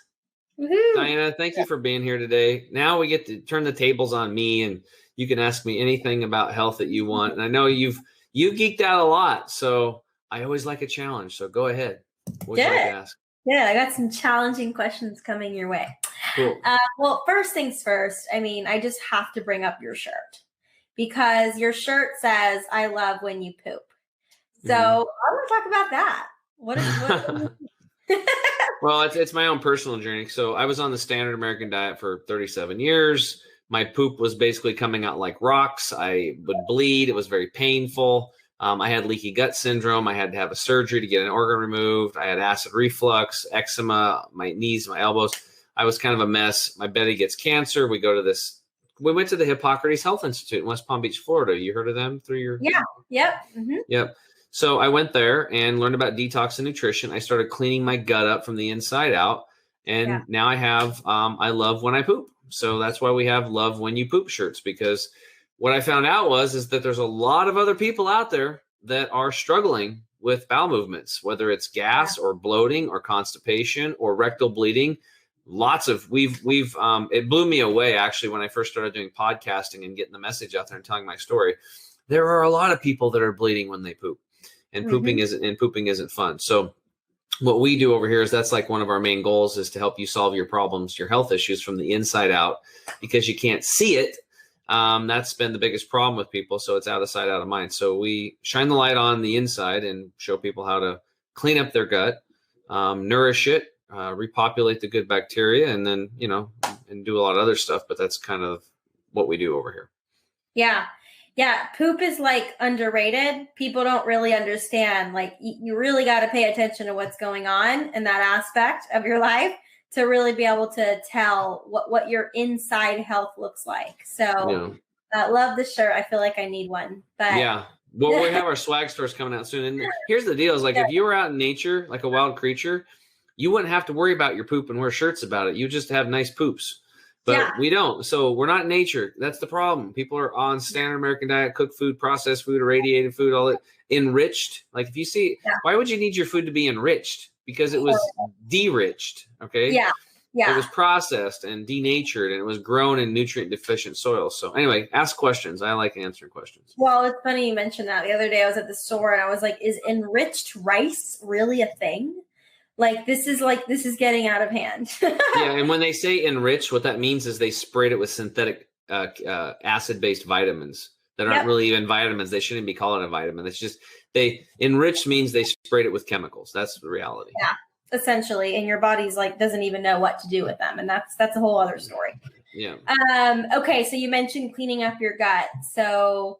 Woohoo. Diana, thank you for being here today. Now we get to turn the tables on me, and you can ask me anything about health that you want. And I know you geeked out a lot, so I always like a challenge. So go ahead. What would you like to ask? Yeah, I got some challenging questions coming your way. Cool. Well, first things first, I just have to bring up your shirt because your shirt says, "I love when you poop." So I want to talk about that. What? Well, it's my own personal journey. So I was on the standard American diet for 37 years. My poop was basically coming out like rocks. I would bleed. It was very painful. I had leaky gut syndrome. I had to have a surgery to get an organ removed. I had acid reflux, eczema, my knees, my elbows. I was kind of a mess. My Betty gets cancer. We went to the Hippocrates Health Institute in West Palm Beach, Florida. You heard of them through your? Yeah. Yep. Mm-hmm. Yep. So I went there and learned about detox and nutrition. I started cleaning my gut up from the inside out. And now I have, I love when I poop. So that's why we have Love When You Poop shirts, because what I found out is that there's a lot of other people out there that are struggling with bowel movements, whether it's gas or bloating or constipation or rectal bleeding. It blew me away actually when I first started doing podcasting and getting the message out there and telling my story. There are a lot of people that are bleeding when they poop, and pooping isn't fun. So what we do over here is that's like one of our main goals is to help you solve your problems, your health issues from the inside out, because you can't see it. That's been the biggest problem with people. So it's out of sight, out of mind. So we shine the light on the inside and show people how to clean up their gut, nourish it, repopulate the good bacteria, and then, and do a lot of other stuff. But that's kind of what we do over here. Yeah. Yeah. Poop is like underrated. People don't really understand. Like you really got to pay attention to what's going on in that aspect of your life to really be able to tell what your inside health looks like. So love the shirt. I feel like I need one. But yeah. Well, we have our swag stores coming out soon. And here's the deal is like, if you were out in nature, like a wild creature, you wouldn't have to worry about your poop and wear shirts about it. You just have nice poops. But we don't. So we're not in nature. That's the problem. People are on standard American diet, cooked food, processed food, irradiated food, all that enriched. Like if you see, why would you need your food to be enriched? Because it was de-riched. Okay. Yeah. It was processed and denatured, and it was grown in nutrient deficient soil. So anyway, ask questions. I like answering questions. Well, it's funny you mentioned that. The other day I was at the store and I was like, is enriched rice really a thing? Like this is getting out of hand. Yeah, and when they say enrich, what that means is they sprayed it with synthetic acid-based vitamins that aren't really even vitamins. They shouldn't be calling it a vitamin. It's just enriched means they sprayed it with chemicals. That's the reality. Yeah, essentially, and your body's like doesn't even know what to do with them, and that's a whole other story. Yeah. Okay, so you mentioned cleaning up your gut. So,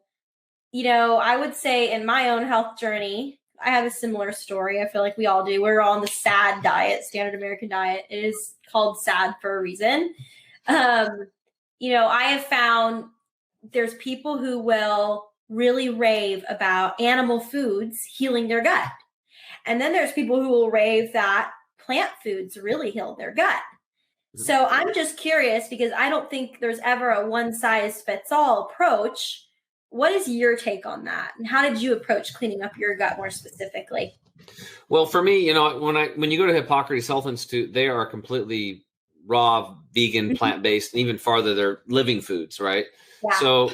I would say in my own health journey, I have a similar story. I feel like we all do. We're all on the SAD diet, standard American diet. It is called SAD for a reason. I have found there's people who will really rave about animal foods healing their gut. And then there's people who will rave that plant foods really heal their gut. So I'm just curious because I don't think there's ever a one size fits all approach. What is your take on that? And how did you approach cleaning up your gut more specifically? Well, for me, when you go to Hippocrates Health Institute, they are completely raw, vegan, plant-based, and even farther, they're living foods, right? Yeah. So,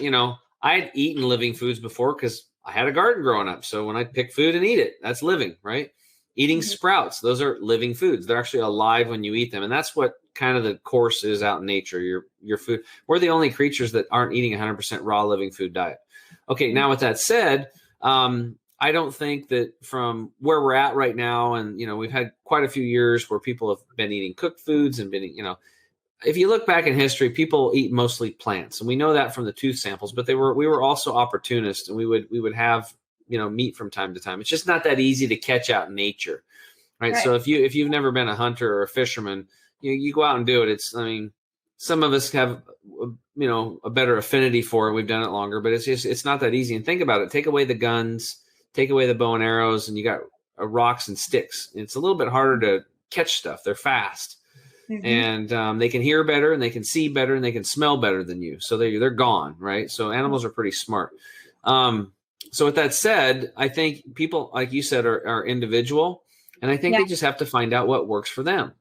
I'd eaten living foods before because I had a garden growing up. So when I pick food and eat it, that's living, right? Eating sprouts, those are living foods. They're actually alive when you eat them. And that's what kind of the course is out in nature, your food. We're the only creatures that aren't eating 100% raw living food diet. Okay, now with that said, I don't think that from where we're at right now, and, you know, we've had quite a few years where people have been eating cooked foods and been, you know, if you look back in history, people eat mostly plants, and we know that from the tooth samples, but we were also opportunists, and we would have, you know, meat from time to time. It's just not that easy to catch out in nature. Right. So if you've never been a hunter or a fisherman, you go out and do it. I mean, some of us have, you know, a better affinity for it. We've done it longer, but it's not that easy. And think about it. Take away the guns, take away the bow and arrows, and you got rocks and sticks. It's a little bit harder to catch stuff. They're fast, and they can hear better, and they can see better, and they can smell better than you. So they're gone. Right. So animals are pretty smart. So with that said, I think people, like you said, are individual. And I think they just have to find out what works for them.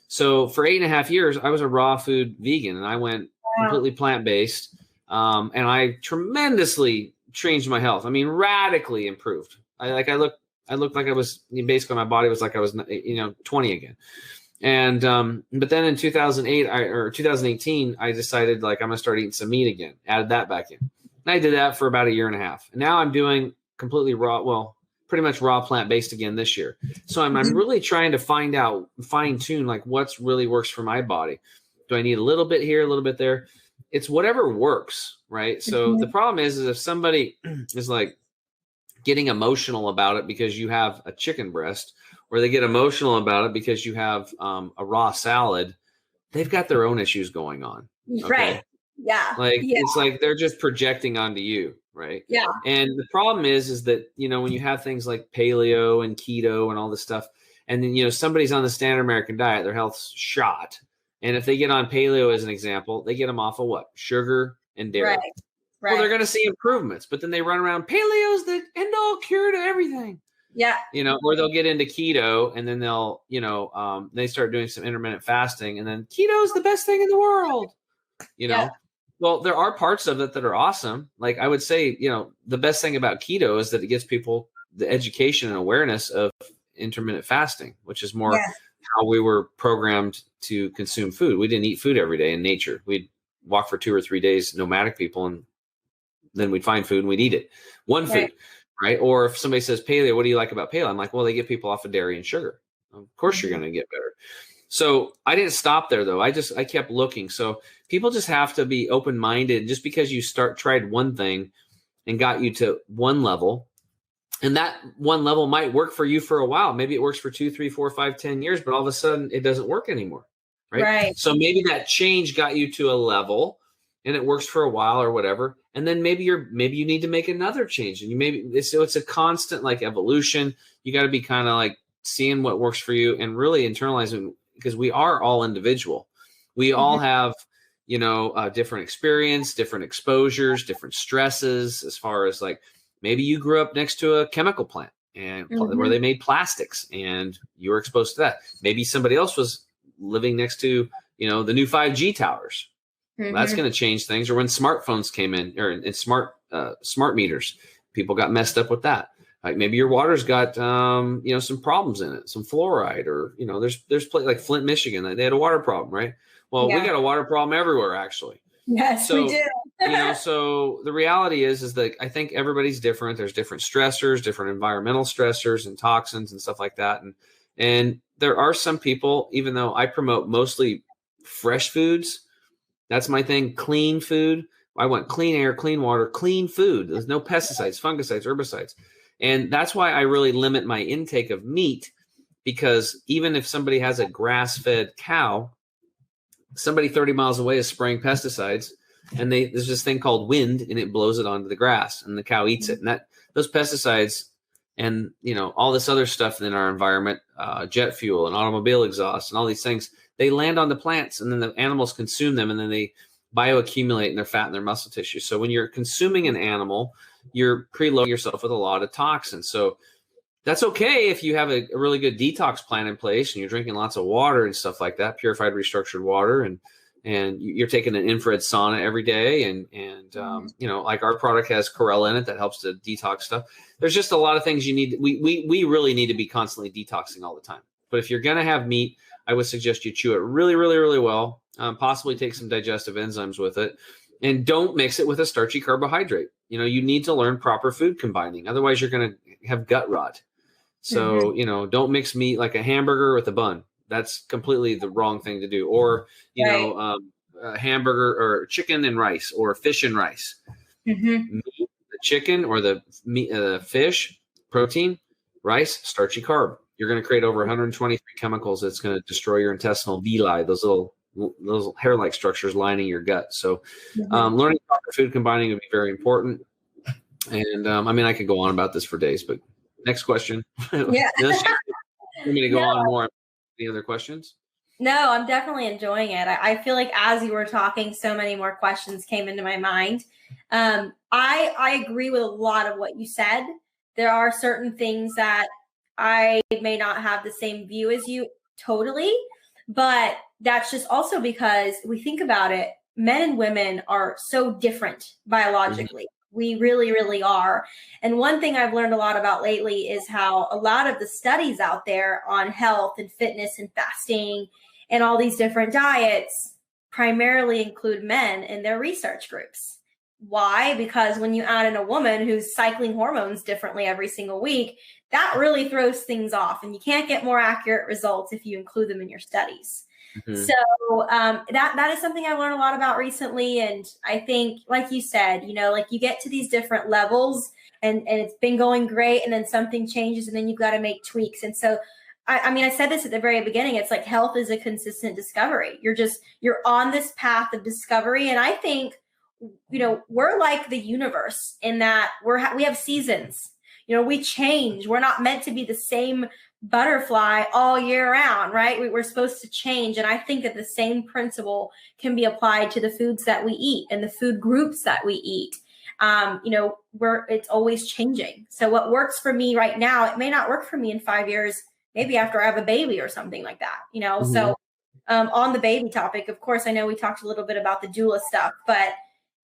So for 8.5 years, I was a raw food vegan, and I went completely plant-based. And I tremendously changed my health. I mean, radically improved. I looked like I was, basically my body was like I was, 20 again. And, but then in 2018, I decided like, I'm going to start eating some meat again, added that back in. And I did that for about 1.5 years. And now I'm doing completely raw, pretty much raw plant-based again this year. So I'm really trying to fine tune like what's really works for my body. Do I need a little bit here, a little bit there? It's whatever works, right? So the problem is if somebody is like getting emotional about it because you have a chicken breast, or they get emotional about it because you have a raw salad, they've got their own issues going on. Okay? Right. Yeah. It's like they're just projecting onto you. Right. Yeah. And the problem is that, you know, when you have things like paleo and keto and all this stuff, and then, you know, somebody's on the standard American diet, their health's shot. And if they get on paleo, as an example, they get them off of what? Sugar and dairy. Right. Well, they're going to see improvements, but then they run around, paleo's the end all cure to everything. Yeah. You know, or they'll get into keto, and then they'll, you know, they start doing some intermittent fasting, and then keto's the best thing in the world, you know? Yeah. Well, there are parts of it that are awesome. Like I would say, you know, the best thing about keto is that it gives people the education and awareness of intermittent fasting, which is more how we were programmed to consume food. We didn't eat food every day in nature. We'd walk for 2 or 3 days, nomadic people, and then we'd find food and we'd eat it. One food, right? Or if somebody says paleo, what do you like about paleo? I'm like, well, they get people off of dairy and sugar. Of course you're going to get better. So I didn't stop there though. I kept looking. So people just have to be open-minded. Just because you tried one thing and got you to one level, and that one level might work for you for a while. Maybe it works for 2, 3, 4, 5, 10 years, but all of a sudden it doesn't work anymore. Right. So maybe that change got you to a level and it works for a while or whatever. And then maybe you need to make another change, and so it's a constant like evolution. You got to be kind of like seeing what works for you and really internalizing, because we are all individual. We all have, you know, different experience, different exposures, different stresses, as far as like, maybe you grew up next to a chemical plant and where they made plastics and you were exposed to that. Maybe somebody else was living next to, you know, the new 5G towers. Well, that's going to change things. Or when smartphones came in, or in smart meters, people got messed up with that. Like maybe your water's got, you know, some problems in it, some fluoride, or, you know, there's like Flint, Michigan, they had a water problem, right? Well, we got a water problem everywhere, actually. Yes, we do. You know, so the reality is that I think everybody's different. There's different stressors, different environmental stressors and toxins and stuff like that. And there are some people, even though I promote mostly fresh foods, that's my thing, clean food. I want clean air, clean water, clean food. There's no pesticides, fungicides, herbicides. And that's why I really limit my intake of meat, because even if somebody has a grass-fed cow, somebody 30 miles away is spraying pesticides, and there's this thing called wind, and it blows it onto the grass, and the cow eats it. And those pesticides and, you know, all this other stuff in our environment, jet fuel and automobile exhaust and all these things, they land on the plants, and then the animals consume them, and then they bioaccumulate in their fat and their muscle tissue. So when you're consuming an animal, you're preloading yourself with a lot of toxins. So that's okay if you have a really good detox plan in place and you're drinking lots of water and stuff like that, purified, restructured water, and you're taking an infrared sauna every day. And you know, like our product has chlorella in it that helps to detox stuff. There's just a lot of things you need. We really need to be constantly detoxing all the time. But if you're going to have meat, I would suggest you chew it really, really, really well, possibly take some digestive enzymes with it, and don't mix it with a starchy carbohydrate. you need to learn proper food combining. Otherwise, you're going to have gut rot. So, don't mix meat like a hamburger with a bun. That's completely the wrong thing to do. Or, a hamburger or chicken and rice or fish and rice. Meat, the chicken or the meat, fish, protein, rice, starchy carb. You're going to create over 123 chemicals that's going to destroy your intestinal villi, those hair-like structures lining your gut. So learning proper food combining would be very important. And I could go on about this for days, but next question. Yeah. Want me to go on more? Any other questions? No, I'm definitely enjoying it. I feel like as you were talking, so many more questions came into my mind. I agree with a lot of what you said. There are certain things that I may not have the same view as you totally, but that's just also because we think about it, men and women are so different biologically. We really, really are. And one thing I've learned a lot about lately is how a lot of the studies out there on health and fitness and fasting and all these different diets primarily include men in their research groups. Why? Because when you add in a woman who's cycling hormones differently every single week, that really throws things off, and you can't get more accurate results if you include them in your studies. So that is something I've learned a lot about recently. And I think, like you said, like you get to these different levels and it's been going great, and then something changes and then you've got to make tweaks. And so, I said this at the very beginning, it's like health is a consistent discovery. You're on this path of discovery. And I think, we're like the universe in that we have seasons. We change. We're not meant to be the same butterfly all year round, right? We're supposed to change. And I think that the same principle can be applied to the foods that we eat and the food groups that we eat. It's always changing. So what works for me right now, it may not work for me in 5 years, maybe after I have a baby or something like that, So on the baby topic, of course, I know we talked a little bit about the doula stuff, but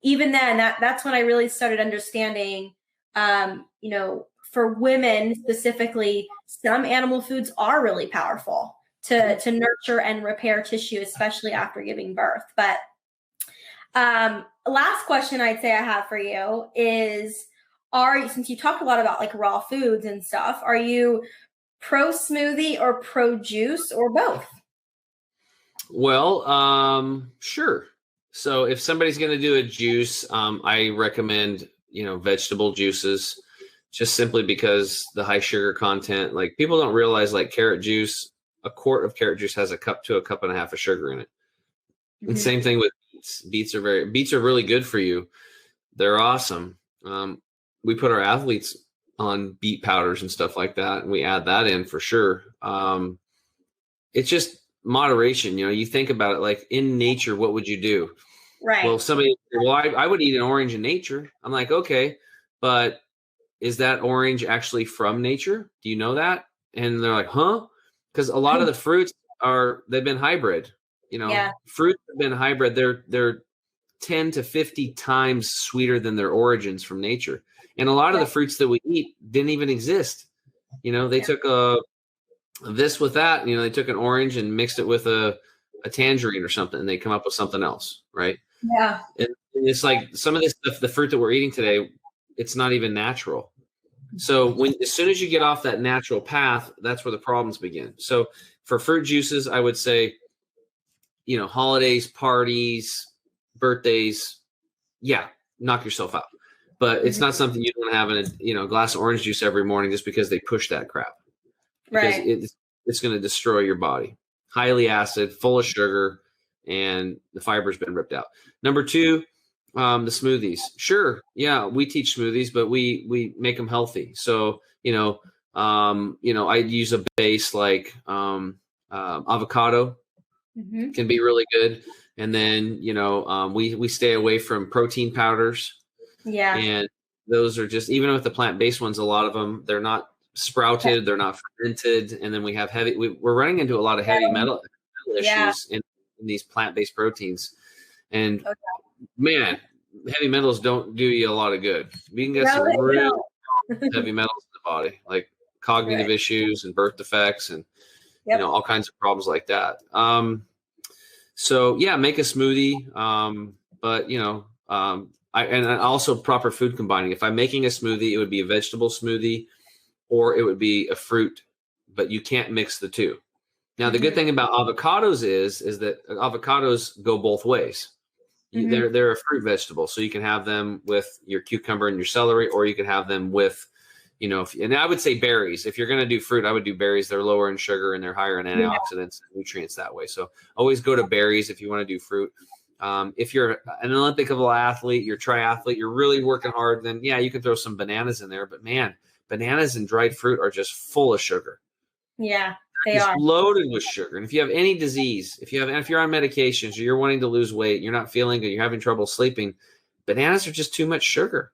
even then, that's when I really started understanding, for women specifically, some animal foods are really powerful to nurture and repair tissue, especially after giving birth. But last question I'd say I have for you is, since you talked a lot about like raw foods and stuff, are you pro smoothie or pro juice or both? Well, sure. So if somebody's going to do a juice, I recommend, vegetable juices, just simply because the high sugar content, like people don't realize, like carrot juice, a quart of carrot juice has a cup to a cup and a half of sugar in it. And same thing with beets. Beets are really good for you. They're awesome. We put our athletes on beet powders and stuff like that, and we add that in for sure. It's just moderation. You think about it, like in nature, what would you do? Right. Well, I would eat an orange in nature. I'm like, okay, but is that orange actually from nature? Do you know that? And they're like, huh? Because a lot of the fruits they've been hybrid. Fruits have been hybrid. They're 10 to 50 times sweeter than their origins from nature. And a lot of the fruits that we eat didn't even exist. They took this with that. They took an orange and mixed it with a tangerine or something, and they come up with something else, right? Yeah. And it's like some of this stuff, the fruit that we're eating today, it's not even natural. So as soon as you get off that natural path, that's where the problems begin. So for fruit juices, I would say, holidays, parties, birthdays, knock yourself out. But it's not something you don't have in a glass of orange juice every morning just because they push that crap. Because it's going to destroy your body. Highly acid, full of sugar, and the fiber's been ripped out. Number 2, the smoothies. Sure. Yeah, we teach smoothies, but we make them healthy. So, I use a base like avocado can be really good. And then, we stay away from protein powders. Yeah. And those are just, even with the plant-based ones, a lot of them, they're not sprouted, they're not fermented. And then we have we're running into a lot of heavy metal issues in these plant-based proteins. And man, heavy metals don't do you a lot of good. We can get some real heavy metals in the body, like cognitive issues and birth defects and all kinds of problems like that. So make a smoothie. But And also proper food combining. If I'm making a smoothie, it would be a vegetable smoothie or it would be a fruit, but you can't mix the two. Now, the good thing about avocados is that avocados go both ways. They're a fruit vegetable, so you can have them with your cucumber and your celery, or you can have them with, and I would say berries. If you're going to do fruit, I would do berries. They're lower in sugar and they're higher in antioxidants and nutrients that way. So always go to berries if you want to do fruit. If you're an Olympic level athlete, you're triathlete, you're really working hard, then yeah, you can throw some bananas in there. But man, bananas and dried fruit are just full of sugar. Yeah, they are loaded with sugar. And if you have any disease, if you're on medications or you're wanting to lose weight, you're not feeling good, you're having trouble sleeping, bananas are just too much sugar.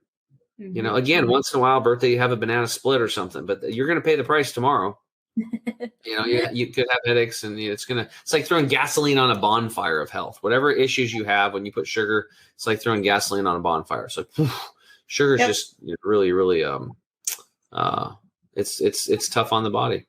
Again, once in a while, birthday, you have a banana split or something, but you're going to pay the price tomorrow. You could have headaches, and it's like throwing gasoline on a bonfire of health. Whatever issues you have when you put sugar, it's like throwing gasoline on a bonfire. So sugar is just really, really, it's tough on the body.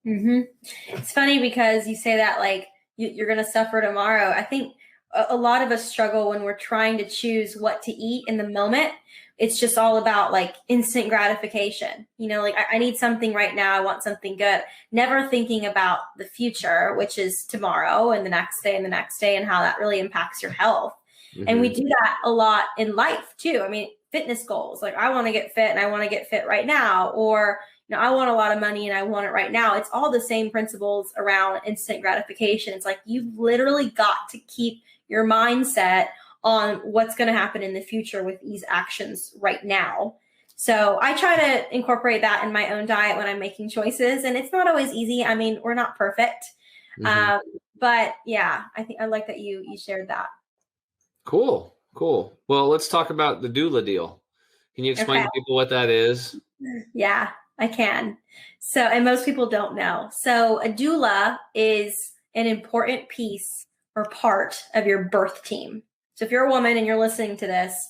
It's funny because you say that like you're going to suffer tomorrow. I think a lot of us struggle when we're trying to choose what to eat in the moment. It's just all about like instant gratification. Like I need something right now. I want something good. Never thinking about the future, which is tomorrow and the next day and the next day, and how that really impacts your health. And we do that a lot in life too. I mean, fitness goals, like I want to get fit and I want to get fit right now, or I want a lot of money and I want it right now. It's all the same principles around instant gratification. It's like you've literally got to keep your mindset on what's going to happen in the future with these actions right now. So I try to incorporate that in my own diet when I'm making choices, and it's not always easy. I mean, we're not perfect. But yeah, I think I like that you shared that. Cool. Well, let's talk about the doula deal. Can you explain to people what that is? Yeah, I can. So, and most people don't know. So a doula is an important piece or part of your birth team. So if you're a woman and you're listening to this,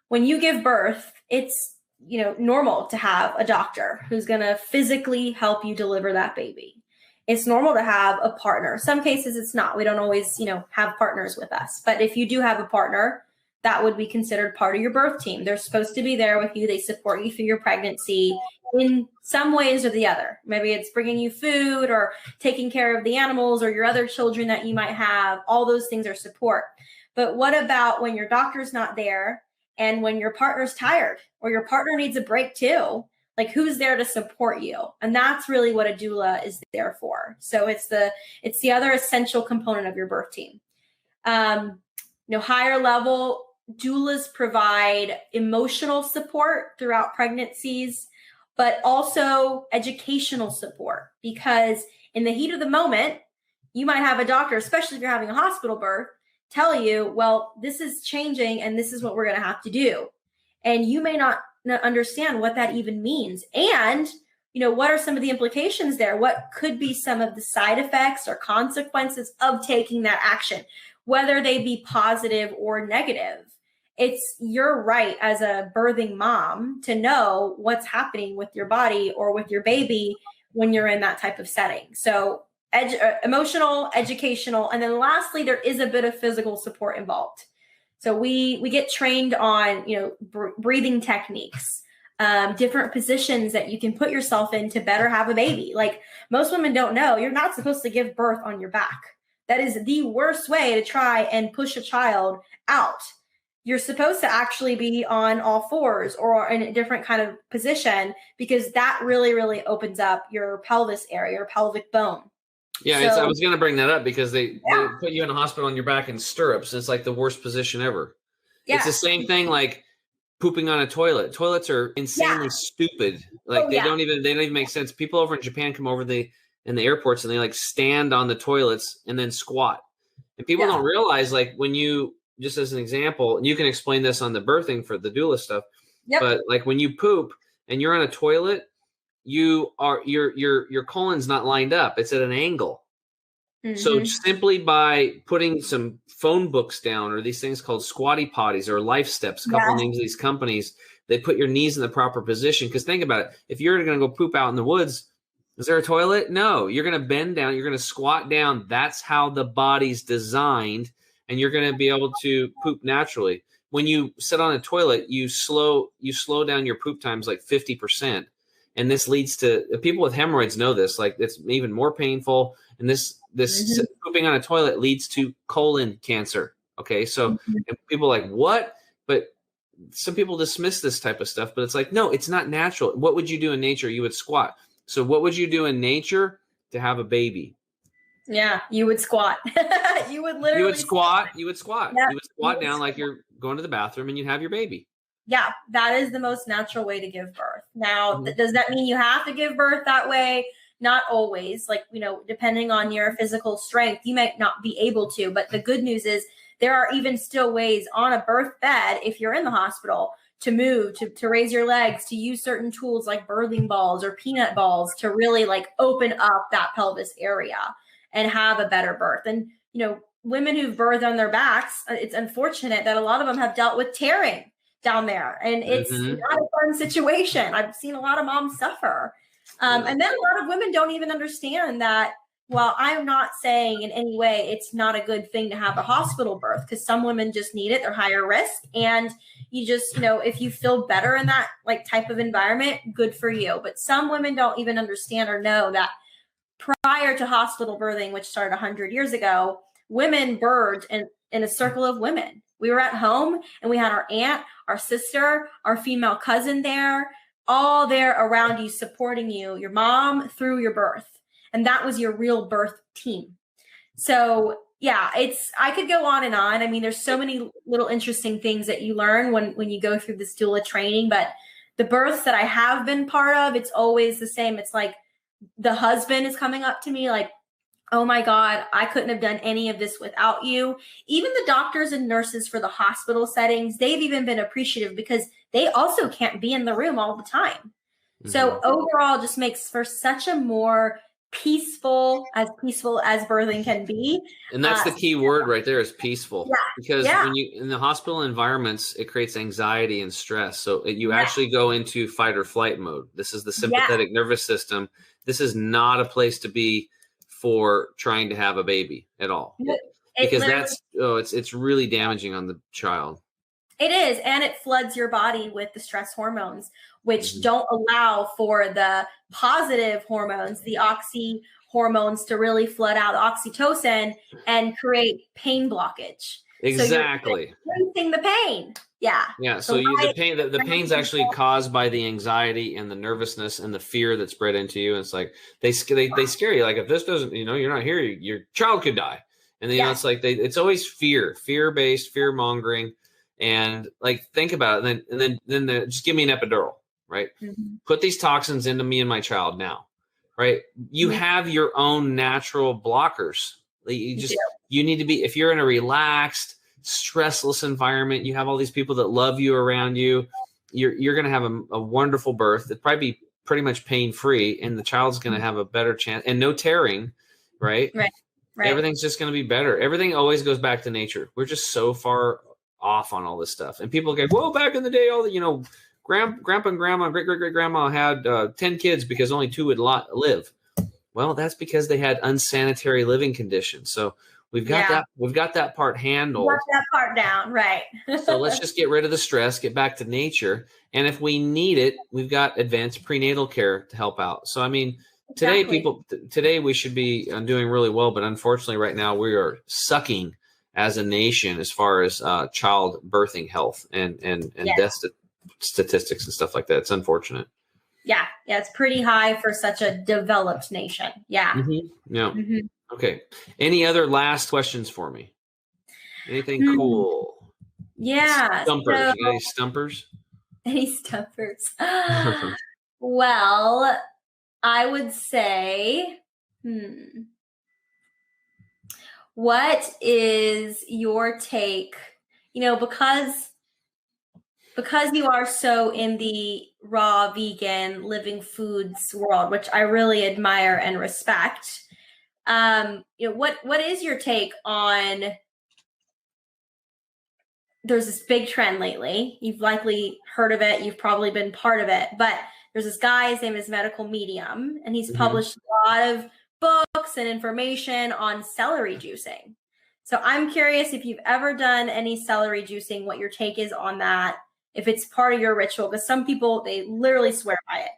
when you give birth, it's, normal to have a doctor who's going to physically help you deliver that baby. It's normal to have a partner. Some cases it's not. We don't always, have partners with us. But if you do have a partner, that would be considered part of your birth team. They're supposed to be there with you. They support you through your pregnancy in some ways or the other. Maybe it's bringing you food or taking care of the animals or your other children that you might have. All those things are support. But what about when your doctor's not there and when your partner's tired or your partner needs a break too? Like, who's there to support you? And that's really what a doula is there for. So it's the other essential component of your birth team. Higher level doulas provide emotional support throughout pregnancies, but also educational support, because in the heat of the moment, you might have a doctor, especially if you're having a hospital birth, tell you, well, this is changing and this is what we're going to have to do. And you may not understand what that even means. And, what are some of the implications there? What could be some of the side effects or consequences of taking that action, whether they be positive or negative? It's your right as a birthing mom to know what's happening with your body or with your baby when you're in that type of setting. So emotional, educational, and then lastly, there is a bit of physical support involved. So we get trained on, breathing techniques, different positions that you can put yourself in to better have a baby. Like, most women don't know, you're not supposed to give birth on your back. That is the worst way to try and push a child out. You're supposed to actually be on all fours or in a different kind of position, because that really, really opens up your pelvis area, your pelvic bone. Yeah, I was going to bring that up because they put you in a hospital on your back in stirrups. It's like the worst position ever. Yeah. It's the same thing like pooping on a toilet. Toilets are insanely stupid. Like they don't even make sense. People over in Japan come over in the airports and they like stand on the toilets and then squat. And people don't realize, like, when you, just as an example, and you can explain this on the birthing for the doula stuff, but like when you poop and you're on a toilet, your colon's not lined up. It's at an angle. So simply by putting some phone books down, or these things called squatty potties or life steps, a couple names of these companies, they put your knees in the proper position. Because think about it. If you're going to go poop out in the woods, is there a toilet? No, you're going to bend down. You're going to squat down. That's how the body's designed. And you're going to be able to poop naturally. when you sit on a toilet, you slow down your poop times like 50%. And this leads to, people with hemorrhoids know this, like it's even more painful. And this pooping on a toilet leads to colon cancer. Okay. So and people are like, what? But some people dismiss this type of stuff, but it's like, no, it's not natural. What would you do in nature? You would squat. So what would you do in nature to have a baby? Yeah, you would squat. You would literally You would squat. You would squat. Yeah, You would squat down like you're going to the bathroom, and you'd have your baby. Yeah, that is the most natural way to give birth. Now, does that mean you have to give birth that way? Not always. Like, depending on your physical strength, you might not be able to. But the good news is there are even still ways on a birth bed, if you're in the hospital, to move, to raise your legs, to use certain tools like birthing balls or peanut balls to really like open up that pelvis area and have a better birth. And, women who've birthed on their backs, it's unfortunate that a lot of them have dealt with tearing down there. And it's not a fun situation. I've seen a lot of moms suffer. And then a lot of women don't even understand that, while I'm not saying in any way it's not a good thing to have a hospital birth, because some women just need it, they're higher risk. And you just, if you feel better in that like type of environment, good for you. But some women don't even understand or know that prior to hospital birthing, which started 100 years ago, women birthed in a circle of women. We were at home and we had our aunt, our sister, our female cousin there, all there around you, supporting you, your mom through your birth. And that was your real birth team. So yeah, I could go on and on. I mean, there's so many little interesting things that you learn when you go through this doula training, but the births that I have been part of, it's always the same. It's like the husband is coming up to me like, oh my God, I couldn't have done any of this without you. Even the doctors and nurses for the hospital settings, they've even been appreciative because they also can't be in the room all the time. So overall, just makes for such a more peaceful as birthing can be. And that's the key word right there, is peaceful. Yeah, because when you in the hospital environments, it creates anxiety and stress. So you actually go into fight or flight mode. This is the sympathetic nervous system. This is not a place to be for trying to have a baby at all. Because it's really damaging on the child. It is, and it floods your body with the stress hormones, which don't allow for the positive hormones, the oxy hormones, to really flood out the oxytocin and create pain blockage. Exactly. So you're increasing the pain. Yeah. Yeah. So the pain's actually caused by the anxiety and the nervousness and the fear that's bred into you. And it's like they scare you. Like, if this doesn't, you're not here, your child could die. And then it's like it's always fear-based, fear-mongering. And like, think about it. And then just give me an epidural, right? Put these toxins into me and my child now, right? You have your own natural blockers. You need to be, if you're in a relaxed, stressless environment, you have all these people that love you around you, you're going to have a wonderful birth. It'd probably be pretty much pain-free, and the child's going to have a better chance, and no tearing, right? Right. Everything's just going to be better. Everything always goes back to nature. We're just so far off on all this stuff. And people go, well, back in the day, all the, grandpa and grandma, great-great-great-grandma had 10 kids because only 2 would live. Well, that's because they had unsanitary living conditions. So we've got that part handled. Got that part down, right? So let's just get rid of the stress, get back to nature. And if we need it, we've got advanced prenatal care to help out. So, I mean, today we should be doing really well, but unfortunately right now we are sucking as a nation as far as child birthing health and death statistics and stuff like that. It's unfortunate. Yeah, it's pretty high for such a developed nation. Yeah. Yeah. Okay. Any other last questions for me? Anything cool? Yeah. Stumpers. You got any stumpers? Any stumpers? Well, I would say, what is your take? Because you are so in the raw vegan living foods world, which I really admire and respect. What is your take on? There's this big trend lately. You've likely heard of it. You've probably been part of it. But there's this guy. His name is Medical Medium, and he's published a lot of books and information on celery juicing. So I'm curious if you've ever done any celery juicing, what your take is on that, if it's part of your ritual, because some people, they literally swear by it.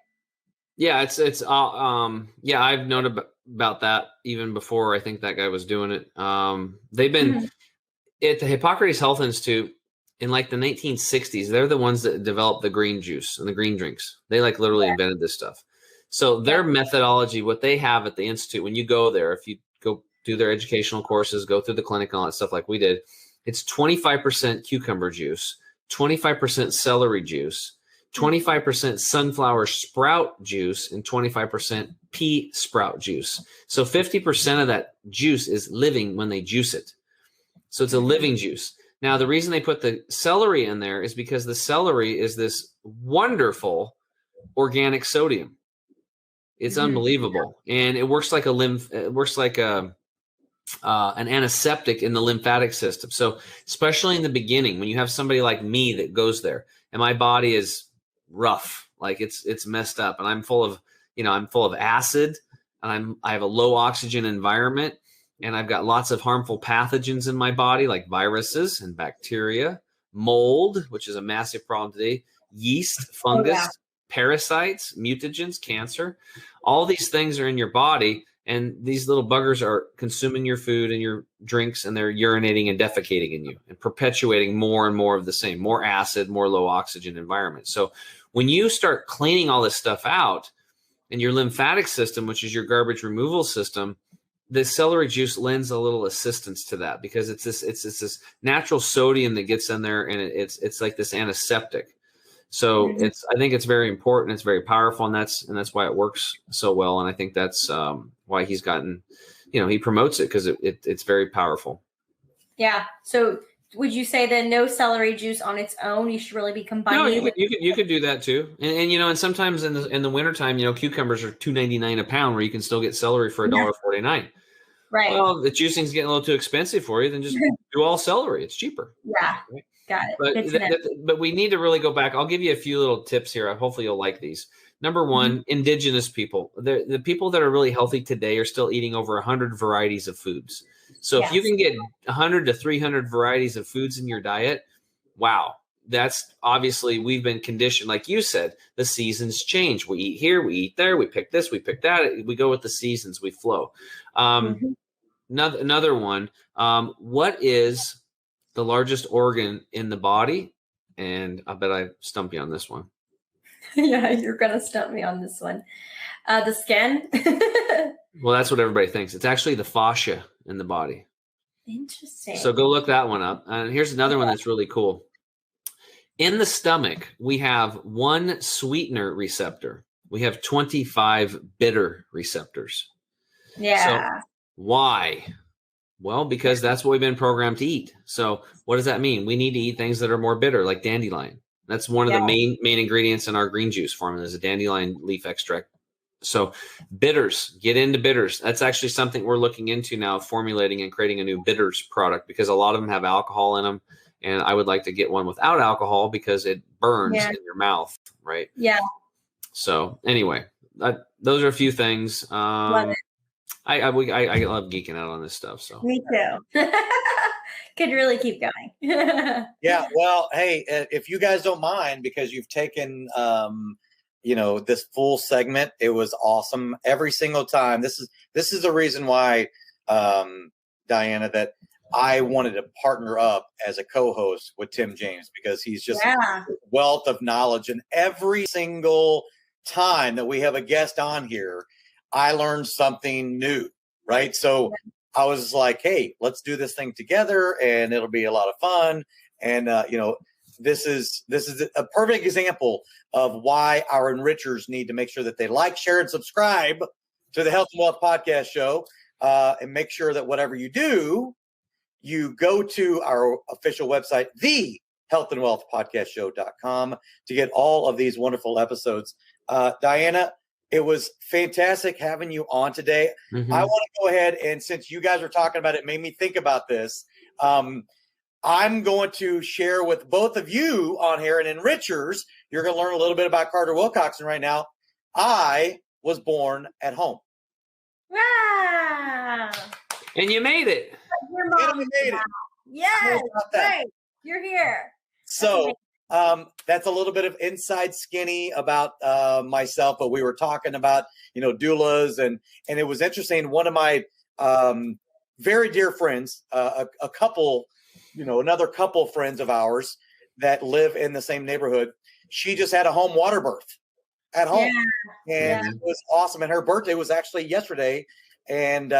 Yeah, yeah, I've known about that even before I think that guy was doing it. They've been at the Hippocrates Health Institute in like the 1960s. They're the ones that developed the green juice and the green drinks. They like literally invented this stuff. So their methodology, what they have at the Institute, when you go there, if you go do their educational courses, go through the clinic and all that stuff like we did, it's 25% cucumber juice, 25% celery juice, 25% sunflower sprout juice, and 25% pea sprout juice. So 50% of that juice is living when they juice it. So it's a living juice. Now, the reason they put the celery in there is because the celery is this wonderful organic sodium. It's unbelievable. And it works like an antiseptic in the lymphatic system. So especially in the beginning, when you have somebody like me that goes there and my body is rough, like it's messed up, and I'm full of acid, and I have a low oxygen environment, and I've got lots of harmful pathogens in my body, like viruses and bacteria, mold, which is a massive problem today, yeast, fungus, parasites, mutagens, cancer. All these things are in your body, and these little buggers are consuming your food and your drinks, and they're urinating and defecating in you and perpetuating more and more of the same, more acid, more low oxygen environment. So when you start cleaning all this stuff out in your lymphatic system, which is your garbage removal system, the celery juice lends a little assistance to that, because it's this natural sodium that gets in there, and it's like this antiseptic. So I think it's very important. It's very powerful, and that's why it works so well. And I think that's why he's gotten, he promotes it, because it's very powerful. Yeah. So would you say then no celery juice on its own? You should really be combining. No, you could do that too. And sometimes in the wintertime, cucumbers are $2.99 a pound, where you can still get celery for $1.49. Right. Well, the juicing's getting a little too expensive for you, then just do all celery. It's cheaper. Yeah. Right? Got it. But we need to really go back. I'll give you a few little tips here. Hopefully you'll like these. Number one, indigenous people. The people that are really healthy today are still eating over 100 varieties of foods. So if you can get 100 to 300 varieties of foods in your diet, wow. That's obviously, we've been conditioned. Like you said, the seasons change. We eat here, we eat there, we pick this, we pick that. We go with the seasons, we flow. Another one, what is the largest organ in the body? And I bet I stump you on this one. Yeah, you're going to stump me on this one. The skin. Well, that's what everybody thinks. It's actually the fascia in the body. Interesting. So go look that one up. And here's another one that's really cool. In the stomach, we have one sweetener receptor. We have 25 bitter receptors. Yeah. So why? Well, because that's what we've been programmed to eat. So what does that mean? We need to eat things that are more bitter, like dandelion. That's one of the main ingredients in our green juice formula is a dandelion leaf extract. So bitters, get into bitters. That's actually something we're looking into now, formulating and creating a new bitters product, because a lot of them have alcohol in them. And I would like to get one without alcohol because it burns in your mouth, right? Yeah. So anyway, those are a few things. Love it. I love geeking out on this stuff. So me too. Could really keep going. Yeah. Well, hey, if you guys don't mind, because you've taken, this full segment, it was awesome every single time. This is the reason why, Diana, that I wanted to partner up as a co-host with Tim James, because he's just a wealth of knowledge. And every single time that we have a guest on here, I learned something new, right? So I was like, hey, let's do this thing together, and it'll be a lot of fun. And, this is a perfect example of why our enrichers need to make sure that they like, share, and subscribe to the Health and Wealth Podcast Show, and make sure that whatever you do, you go to our official website, the healthandwealthpodcastshow.com, to get all of these wonderful episodes. Diana, it was fantastic having you on today. I want to go ahead, and since you guys are talking about it, made me think about this. I'm going to share with both of you on here, and enrichers, you're going to learn a little bit about Carter Wilcoxon right now. I was born at home. Wow. And you made it. Your Finally made it. Yes, great. You're here. So that's a little bit of inside skinny about myself, but we were talking about, doulas, and it was interesting. One of my very dear friends, a couple, another couple friends of ours that live in the same neighborhood, she just had a home water birth at home. And it was awesome. And her birthday was actually yesterday. And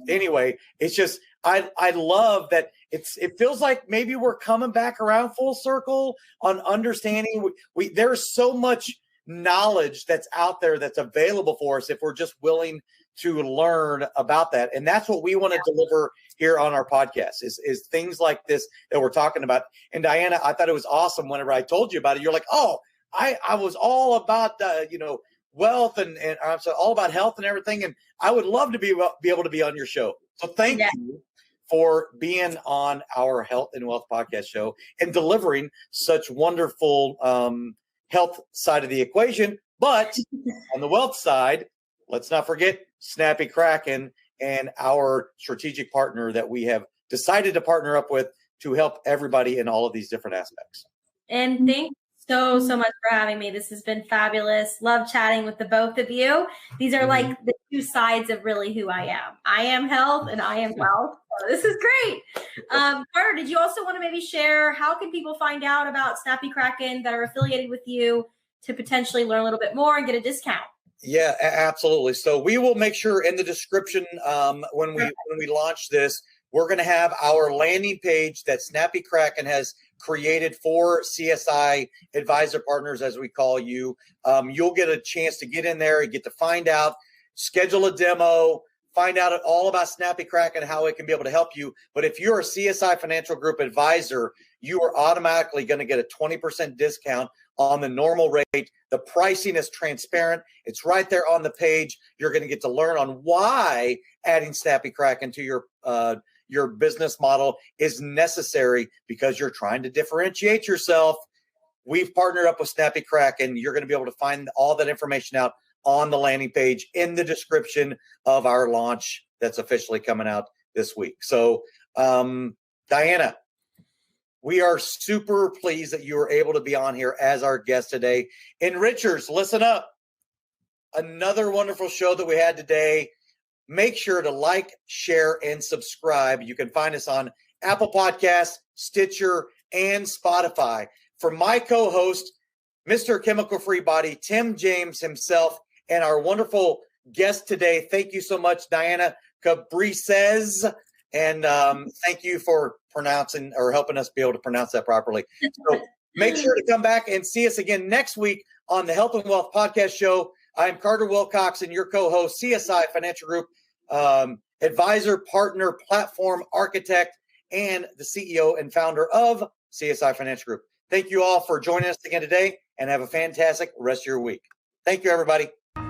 anyway, it's just, I love that it feels like maybe we're coming back around full circle on understanding. There's so much knowledge that's out there that's available for us if we're just willing to learn about that. And that's what we want to deliver here on our podcast is things like this that we're talking about. And Diana, I thought it was awesome whenever I told you about it. You're like, oh, I was all about, wealth and I'm all about health and everything. And I would love to be able to be on your show. So thank you for being on our Health and Wealth podcast show and delivering such wonderful health side of the equation. But on the wealth side, let's not forget Snappy Kraken and our strategic partner that we have decided to partner up with to help everybody in all of these different aspects. And thank you so much for having me. This has been fabulous. Love chatting with the both of you. These are like the two sides of really who I am. I am health and I am wealth. So this is great. Carter, did you also want to maybe share how can people find out about Snappy Kraken that are affiliated with you to potentially learn a little bit more and get a discount? Yeah, absolutely. So we will make sure in the description when we launch this, we're going to have our landing page that Snappy Kraken has created for CSI advisor partners, as we call you. You'll get a chance to get in there and get to find out, schedule a demo, find out all about Snappy Kraken, how it can be able to help you. But if you're a CSI Financial Group advisor, you are automatically going to get a 20% discount on the normal rate. The pricing is transparent. It's right there on the page. You're going to get to learn on why adding Snappy Kraken to your business model is necessary because you're trying to differentiate yourself. We've partnered up with Snappy Kraken. You're going to be able to find all that information out on the landing page in the description of our launch that's officially coming out this week. So, Diana, we are super pleased that you were able to be on here as our guest today. Enrichers, listen up. Another wonderful show that we had today. Make sure to like, share, and subscribe. You can find us on Apple Podcasts, Stitcher, and Spotify. For my co-host, Mr. Chemical Free Body, Tim James himself, and our wonderful guest today, thank you so much, Diana Cabrices. And thank you for pronouncing or helping us be able to pronounce that properly. So make sure to come back and see us again next week on the Health and Wealth Podcast Show. I'm Carter Wilcoxon, your co-host, CSI Financial Group, advisor, partner, platform architect, and the CEO and founder of CSI Financial Group. Thank you all for joining us again today, and have a fantastic rest of your week. Thank you, everybody.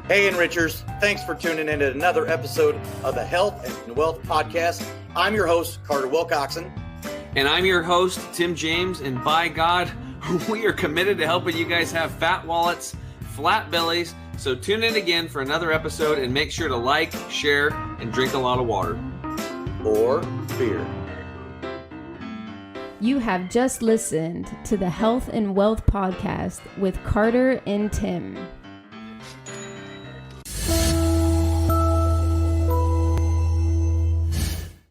Hey, Enrichers. Thanks for tuning in to another episode of the Health and Wealth Podcast. I'm your host, Carter Wilcoxon. And I'm your host, Tim James. And by God, we are committed to helping you guys have fat wallets, flat bellies. So tune in again for another episode and make sure to like, share, and drink a lot of water. Or beer. You have just listened to the Health and Wealth Podcast with Carter and Tim.